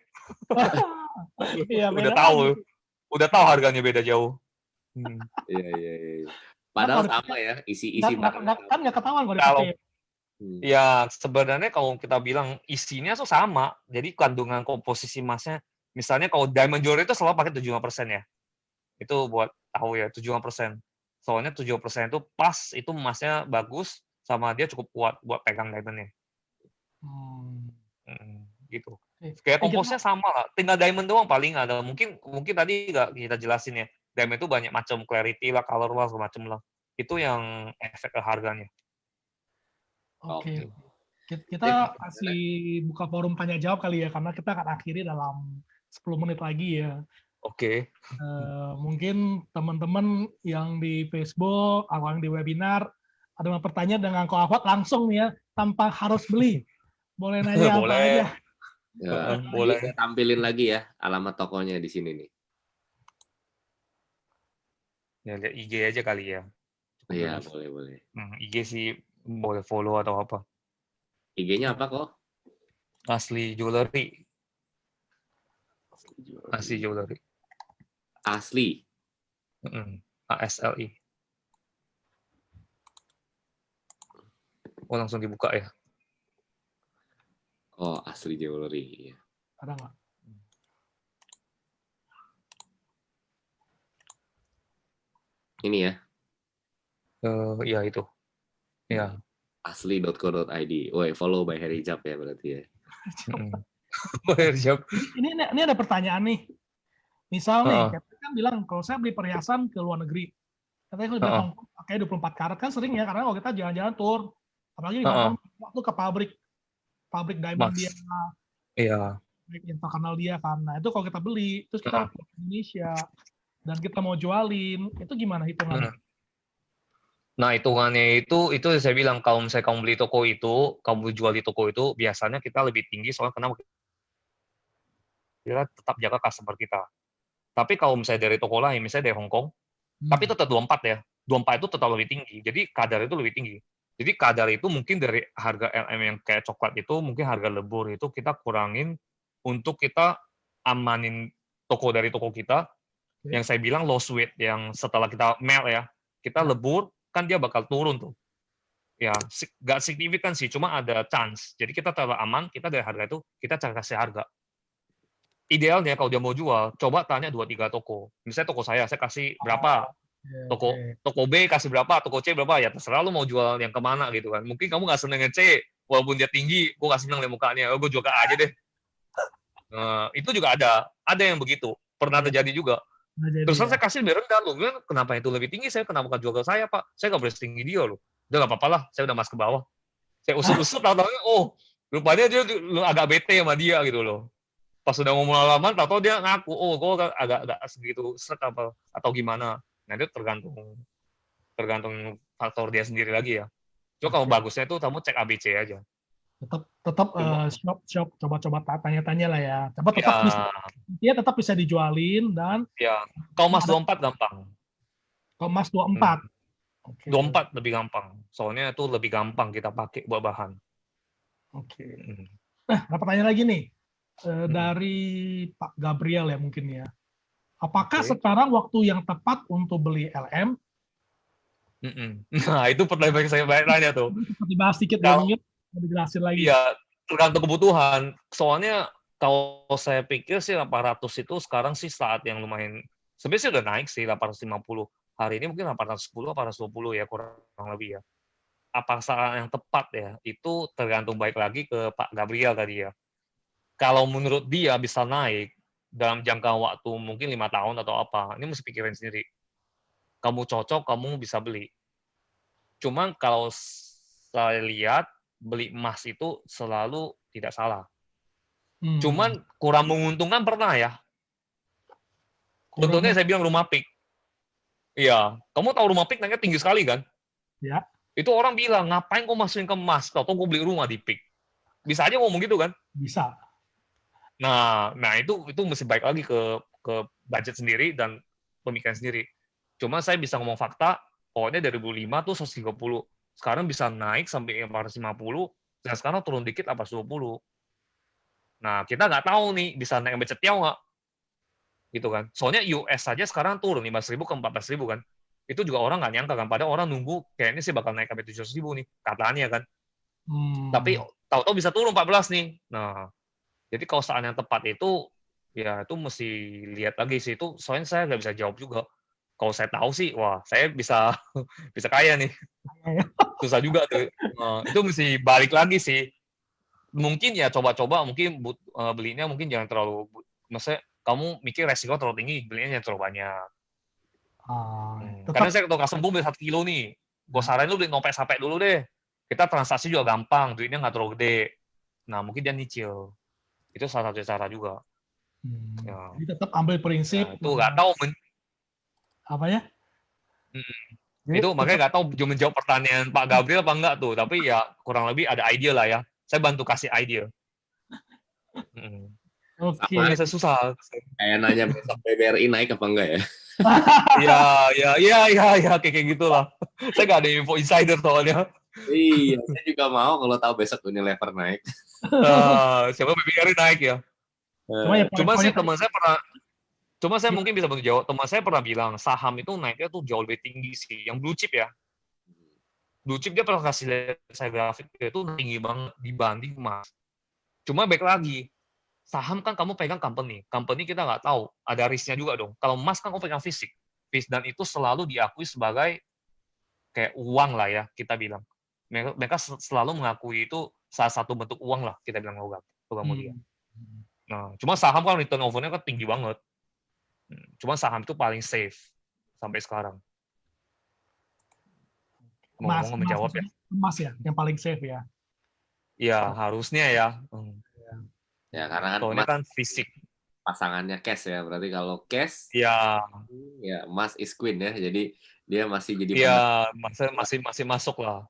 Iya Udah beda tahu. lagi. Udah tahu harganya beda jauh. Iya, iya, iya. Nah, Padahal kalau sama ya, isi barangnya kan sama. nggak ketahuan kalau Kalau dipakai. ya sebenarnya kalau kita bilang isinya tuh sama. Jadi kandungan komposisi emasnya, misalnya kalau diamond jewelry itu selalu pakai 75% ya. Itu buat tahu ya, 75%. Soalnya 70% itu pas, itu emasnya bagus, sama dia cukup kuat buat pegang diamondnya. Gitu. Kayak komposnya sama lah, tinggal diamond doang paling ada. Mungkin tadi nggak kita jelasin ya, diamond itu banyak macam, clarity lah, color lah, segala macam lah. Itu yang efek ke harganya. Oke. Sip. Kita kasih buka forum tanya jawab kali ya, karena kita akan akhiri dalam 10 menit lagi ya. Oke. Mungkin teman-teman yang di Facebook atau yang di webinar ada yang bertanya dengan Ko Ahwat langsung nih ya, tanpa harus beli. Boleh nanya apa aja. Ya, boleh. Saya tampilin lagi ya alamat tokonya di sini nih. Ya, lihat IG aja kali ya. Iya, boleh. IG sih boleh follow atau apa. IG-nya apa kok? Asli Jewelry. Asli Jewelry. Asli. ASLI. Oh, langsung dibuka ya. Oh, Asli Jewelry. Ada nggak? Ini ya. Ya itu. Ya. Asli.co.id. Woi, follow by Harry Jab ya berarti ya. Ini ada pertanyaan nih. Misal nih, Captain kan bilang kalau saya beli perhiasan ke luar negeri, katanya kalau beli Hongkong pakai 24 karat kan sering ya, karena kalau kita jalan-jalan tour, apalagi di Hongkong waktu ke pabrik diamond dia, iya, yang terkenal dia kan. Nah itu kalau kita beli, terus kita ke Indonesia dan kita mau jualin, itu gimana hitungannya? Nah, hitungannya itu saya bilang, kalau misalnya kamu beli toko itu, kamu jual di toko itu, biasanya kita lebih tinggi, soalnya kenapa? Kita tetap jaga customer kita. Tapi kalau misalnya dari toko lain, misalnya dari Hong Kong, tapi tetap 24 ya, 24 itu tetap lebih tinggi, jadi kadar itu lebih tinggi. Jadi kadar itu mungkin dari harga LM yang kayak coklat itu, mungkin harga lebur itu kita kurangin untuk kita amanin toko dari toko kita, yang saya bilang low weight, yang setelah kita melt ya, kita lebur, kan dia bakal turun tuh. Ya, nggak signifikan sih, cuma ada chance. Jadi kita terlalu aman, kita dari harga itu, kita cari kasih harga. Idealnya kalau dia mau jual, coba tanya 2-3 toko. Misalnya toko saya kasih berapa? Toko B kasih berapa? Toko C berapa? Ya terserah lu mau jual yang kemana gitu kan. Mungkin kamu nggak seneng C, walaupun dia tinggi, gue nggak seneng lihat mukanya. Gue jual ke A aja deh. Itu juga ada yang begitu. Pernah terjadi juga. Terus saya kasih lebih rendah loh. Kenapa itu lebih tinggi? Saya kenapa nggak jual ke saya, Pak? Saya nggak boleh setinggi dia loh. Udah nggak apa-apa lah, saya udah masuk ke bawah. Saya usut-usut, tahu-tahunya, rupanya dia agak bete sama dia gitu loh. Pas sudah ngomong lama, tahu-tahu dia ngaku, gue agak segitu seret apa atau gimana. Nah itu tergantung faktor dia sendiri lagi ya. Cuma kalau bagusnya itu kamu cek ABC aja. Tetap shop coba-coba tanya-tanya lah ya. Tetap bisa dijualin dan ya. Kalau Mas 24 gampang. Kalau Mas 24 Oke. 24 lebih gampang. Soalnya itu lebih gampang kita pakai buat bahan. Oke. Mm. Nah, ada pertanyaan lagi nih Mm-mm. dari Pak Gabriel ya mungkin ya. Apakah Oke. sekarang waktu yang tepat untuk beli LM? Mm-mm. Nah, itu pertanyaan saya banyak tanya tuh. Ini sempat dibahas sedikit ya, Kalau mungkin mau dijelasin lagi. iya, tergantung kebutuhan. Soalnya kalau saya pikir sih 800 itu sekarang sih saat yang lumayan, sebenarnya sih udah naik sih 850. Hari ini mungkin 810, 820 ya kurang lebih ya. Apa saat yang tepat ya? Itu tergantung baik lagi ke Pak Gabriel tadi ya. Kalau menurut dia bisa naik dalam jangka waktu mungkin 5 tahun atau apa, ini mesti pikirin sendiri. Kamu cocok, kamu bisa beli. Cuman kalau saya lihat beli emas itu selalu tidak salah. Hmm, Cuman kurang menguntungkan pernah ya. kurang Contohnya saya bilang rumah PIK. Iya, kamu tahu rumah PIK naiknya tinggi sekali kan? ya, Itu orang bilang, ngapain kau masukin ke emas? Atau kau beli rumah di PIK? Bisa aja ngomong gitu kan? bisa. Nah itu mesti baik lagi ke budget sendiri dan pemikiran sendiri. Cuma saya bisa ngomong fakta, pokoknya dari 2005 tuh 130. Sekarang bisa naik sampai 450, dan sekarang turun dikit 420. Nah, kita nggak tahu nih, bisa naik sampai cetiau nggak? Gitu kan. Soalnya US saja sekarang turun 15.000 ke 14.000 kan. Itu juga orang nggak nyangka kan. Padahal orang nunggu, kayaknya sih bakal naik sampai 700.000 nih, katanya kan. Tapi Hmm, tahu-tahu bisa turun 14 nih. Nah, jadi kalau saat yang tepat itu, ya itu mesti lihat lagi sih. Itu soalnya saya nggak bisa jawab juga. Kalau saya tahu sih, wah saya bisa bisa kaya nih. ya. Susah juga tuh. Itu mesti balik lagi sih. Mungkin ya coba-coba, mungkin belinya mungkin jangan terlalu, maksudnya kamu mikir resiko terlalu tinggi, belinya jangan terlalu banyak. Karena Tetap saya kalau kasem beli 1 kilo nih, gue ya. saranin lu beli nopek sampai dulu deh. Kita transaksi juga gampang, duitnya nggak terlalu gede. Nah mungkin dia nyicil. Itu salah satu cara juga. Ya, Jadi tetap ambil prinsip itu nggak tahu apa ya? hmm, Jadi itu makanya tetap nggak tahu cuma menjawab pertanyaan Pak Gabriel apa enggak tuh. Tapi ya kurang lebih ada ide lah ya. Saya bantu kasih ide. Hmm. oke. Soalnya saya susah. Kayak nanya besok BBRI naik apa enggak ya? Iya, iya, iya, iya, iya, kayak gitulah. Saya nggak ada info insider soalnya. Iya, saya juga mau kalau tahu besok Unilever naik. Siapa BBRI naik ya. Cuma ya Cuma poin-poinnya sih tadi teman saya pernah, cuma saya gimana? mungkin bisa bantu jawab. Teman saya pernah bilang saham itu naiknya tuh jauh lebih tinggi sih. Yang blue chip ya. Blue chip dia pernah kasih lihat saya grafik itu tinggi banget dibanding emas. Cuma baik lagi, saham kan kamu pegang company. Company kita nggak tahu, ada risknya juga dong. Kalau emas kan kamu pegang fisik. Dan itu selalu diakui sebagai kayak uang lah ya, kita bilang. Mereka selalu mengakui itu salah satu bentuk uang lah, kita bilang logam mulia. Hmm. Nah, cuma saham kan return over-nya kan tinggi banget. Cuma saham itu paling safe sampai sekarang. Mau Emas, ngomong emas menjawab ya? maksudnya emas ya, yang paling safe ya. Iya, Oh, harusnya ya. ya. Ya, karena kan Soalnya emas kan fisik. pasangannya cash ya. Berarti kalau cash, Ya, ya emas is queen ya. Jadi dia masih jadi ya pemenang. masih masuk lah.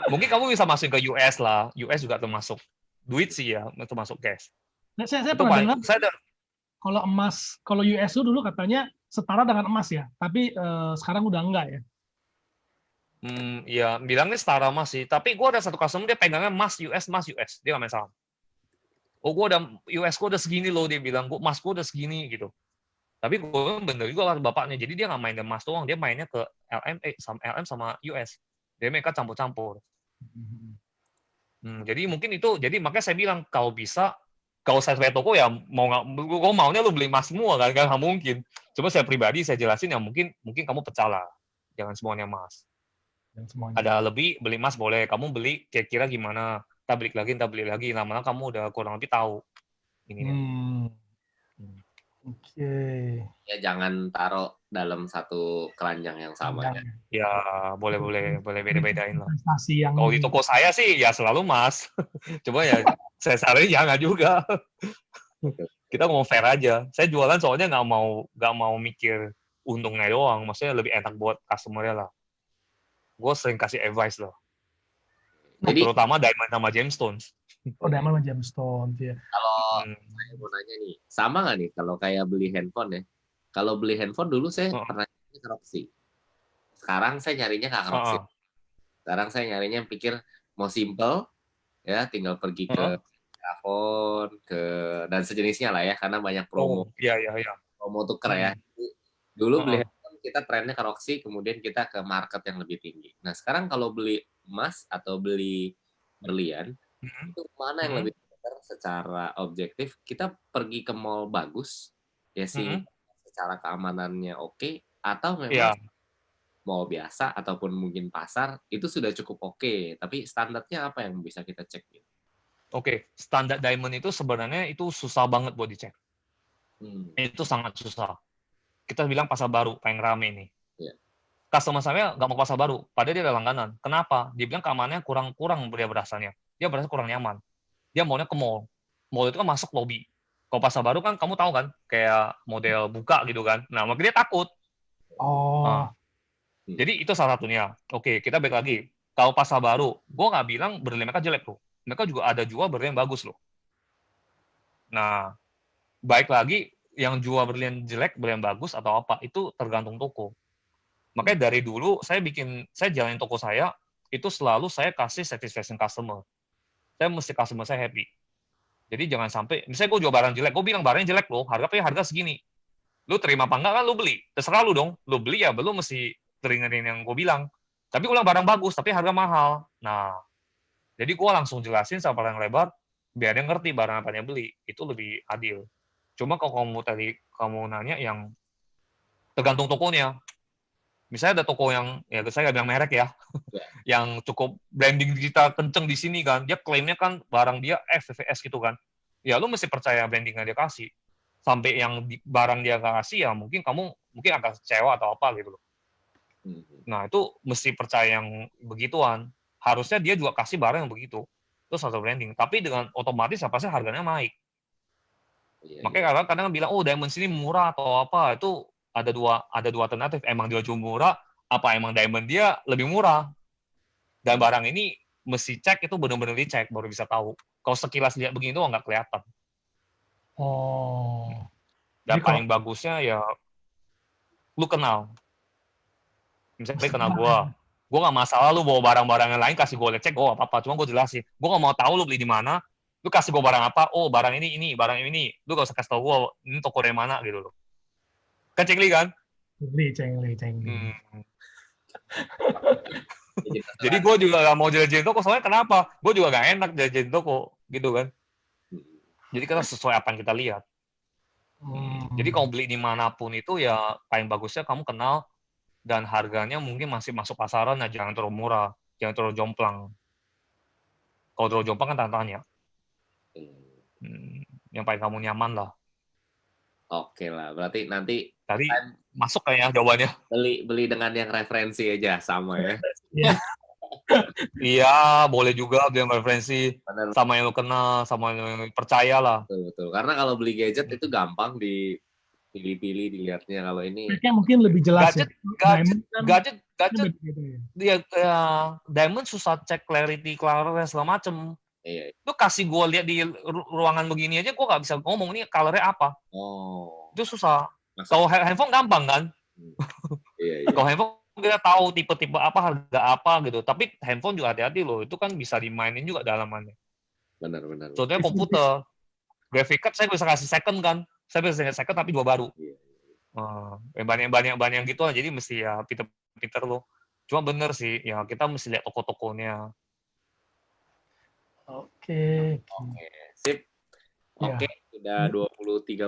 Mungkin kamu bisa masukin ke US lah. US juga termasuk duit sih ya, termasuk cash. Nah, saya Itu pernah paling dengar saya kalau emas, kalau USU dulu katanya setara dengan emas ya, tapi sekarang udah enggak ya. ya bilangnya setara emas sih. Tapi gue ada satu customer dia pegangnya emas US. Dia nggak main saham. Oh, gue udah US gue udah segini loh, dia bilang. Gue emas gue udah segini gitu. Tapi gue bener juga lah bapaknya. Jadi dia nggak main emas doang, dia mainnya ke LM sama US. Dia mereka campur-campur. Jadi mungkin itu, jadi makanya saya bilang kalau bisa, kalau saya sebagai toko ya mau nggak, gue maunya lu beli emas semua kan, nggak mungkin. Cuma saya pribadi saya jelasin ya mungkin kamu pecah lah, jangan semuanya emas. Yang semuanya. Ada lebih beli emas boleh, kamu beli kira-kira gimana, kita beli lagi, lama-lama kamu udah kurang lebih tahu ini. Oke. Ya jangan taruh dalam satu keranjang yang sama ya. Ya boleh beda-bedain lah. Investasi yang Kalau di toko saya sih ya selalu emas. Coba ya saya saranin jangan juga. Kita ngomong fair aja. Saya jualan soalnya nggak mau mikir untungnya doang. Maksudnya lebih enak buat customer-nya lah. Gue sering kasih advice loh. Jadi Terutama diamond sama gemstones. oh, diamond sama gemstone ya. kalau saya mau nanya nih, sama nggak nih kalau kayak beli handphone ya? Kalau beli handphone dulu saya pernah ini korupsi. Sekarang saya nyarinya nggak ngeroksin. Sekarang saya nyarinya pikir mau simple, ya tinggal pergi ke Avon, dan sejenisnya lah ya, karena banyak promo. Iya. Promo tuker ya. Dulu beli handphone kita trennya ke Roxy, kemudian kita ke market yang lebih tinggi. Nah sekarang kalau beli emas atau beli berlian, itu mana yang lebih benar secara objektif? Kita pergi ke mall bagus, ya sih, secara keamanannya oke, atau memang mall biasa ataupun mungkin pasar itu sudah cukup oke, tapi standarnya apa yang bisa kita cek? Oke, standar diamond itu sebenarnya itu susah banget buat dicek. Itu sangat susah. Kita bilang pasar baru, paling rame nih. Customer saya nggak mau pasar baru, padahal dia ada langganan. Kenapa? Dia bilang keamanannya kurang dia berasaannya. Dia berasa kurang nyaman. Dia maunya ke mall. Mall itu kan masuk lobby. Kalau pasar baru kan kamu tahu kan, kayak model buka gitu kan. Nah, makanya dia takut. Jadi itu salah satunya. Oke, kita balik lagi. Kalau pasar baru, gue nggak bilang berlian mereka jelek loh. Mereka juga ada jual berlian bagus loh. Nah, baik lagi, yang jual berlian jelek, berlian bagus atau apa, itu tergantung toko. Makanya dari dulu saya jalanin toko saya, itu selalu saya kasih satisfaction customer. Saya mesti customer saya happy. Jadi jangan sampai, misalnya gue jual barang jelek, gue bilang barangnya jelek loh, harga segini. Lu terima apa enggak kan lu beli. Terserah lu dong. Lu beli ya, belum mesti teringetin yang gue bilang. Tapi gue bilang barang bagus, tapi harga mahal. Nah, jadi gue langsung jelasin sama yang lebar, biar dia ngerti barang apa yang beli. Itu lebih adil. Cuma kalau kamu nanya yang tergantung tokonya. Misalnya ada toko yang, ya saya nggak bilang merek ya, yang cukup branding digital kenceng di sini kan, dia klaimnya kan barang dia FVVS gitu kan. Ya lu mesti percaya brandingnya dia kasih. Sampai yang barang dia nggak kasih, ya mungkin kamu agak kecewa atau apa gitu loh. Nah itu mesti percaya yang begituan. Harusnya dia juga kasih barang yang begitu. Itu satu branding. Tapi dengan otomatis apa sih harganya naik. Makanya kadang-kadang bilang, oh diamond sini murah atau apa, itu ada dua alternatif. Emang dia jual murah, apa emang diamond dia lebih murah. Dan barang ini mesti cek, itu benar-benar dicek baru bisa tahu. Kalau sekilas lihat begini tuh nggak kelihatan. Dan paling bagusnya ya lu kenal. Misalnya kenal gue nggak masalah lu bawa barang-barang yang lain kasih gue cek, gue apa-apa. Cuma gue jelasin, gue nggak mau tahu lu beli di mana, lu kasih gue barang apa, oh barang ini, barang ini, lu gak usah kasih tau gue ini toko dari mana gitu loh. Kan cekli kan? Cengli. Jadi gue juga gak mau jajan toko, soalnya kenapa? Gue juga gak enak jajan toko, gitu kan. Jadi kita sesuai apa yang kita lihat. Jadi kalau beli dimanapun itu ya paling bagusnya kamu kenal dan harganya mungkin masih masuk pasaran, nah jangan terlalu murah, jangan terlalu jomplang. Kalau terlalu jomplang kan tantangannya. Yang paling kamu nyaman lah. Oke lah, berarti nanti tadi masuk kayaknya jawabannya. Beli dengan yang referensi aja sama ya. Iya, boleh juga beli yang referensi. Bener. Sama yang lu kenal, sama yang percaya lah. Betul. Karena kalau beli gadget itu gampang dipilih-pilih dilihatnya. Kalau ini kayaknya mungkin lebih jelas gadget ya, diamond susah cek clarity segala macem. Iya. Lu kasih gue lihat di ruangan begini aja, gue nggak bisa ngomong ini colornya apa. Itu susah. Kalau handphone gampang kan? Iya. Kalau handphone kita tahu tipe-tipe apa, harga apa gitu. Tapi handphone juga hati-hati loh. Itu kan bisa dimainin juga dalamannya. Benar. Contohnya komputer. Graphic card saya bisa kasih second kan. Saya bisa kasih second tapi 2 baru. Banyak gitu lah. Jadi mesti ya pinter loh. Cuma bener sih, ya kita mesti lihat toko-tokonya. Oke. Sip. Oke, sudah 20.30.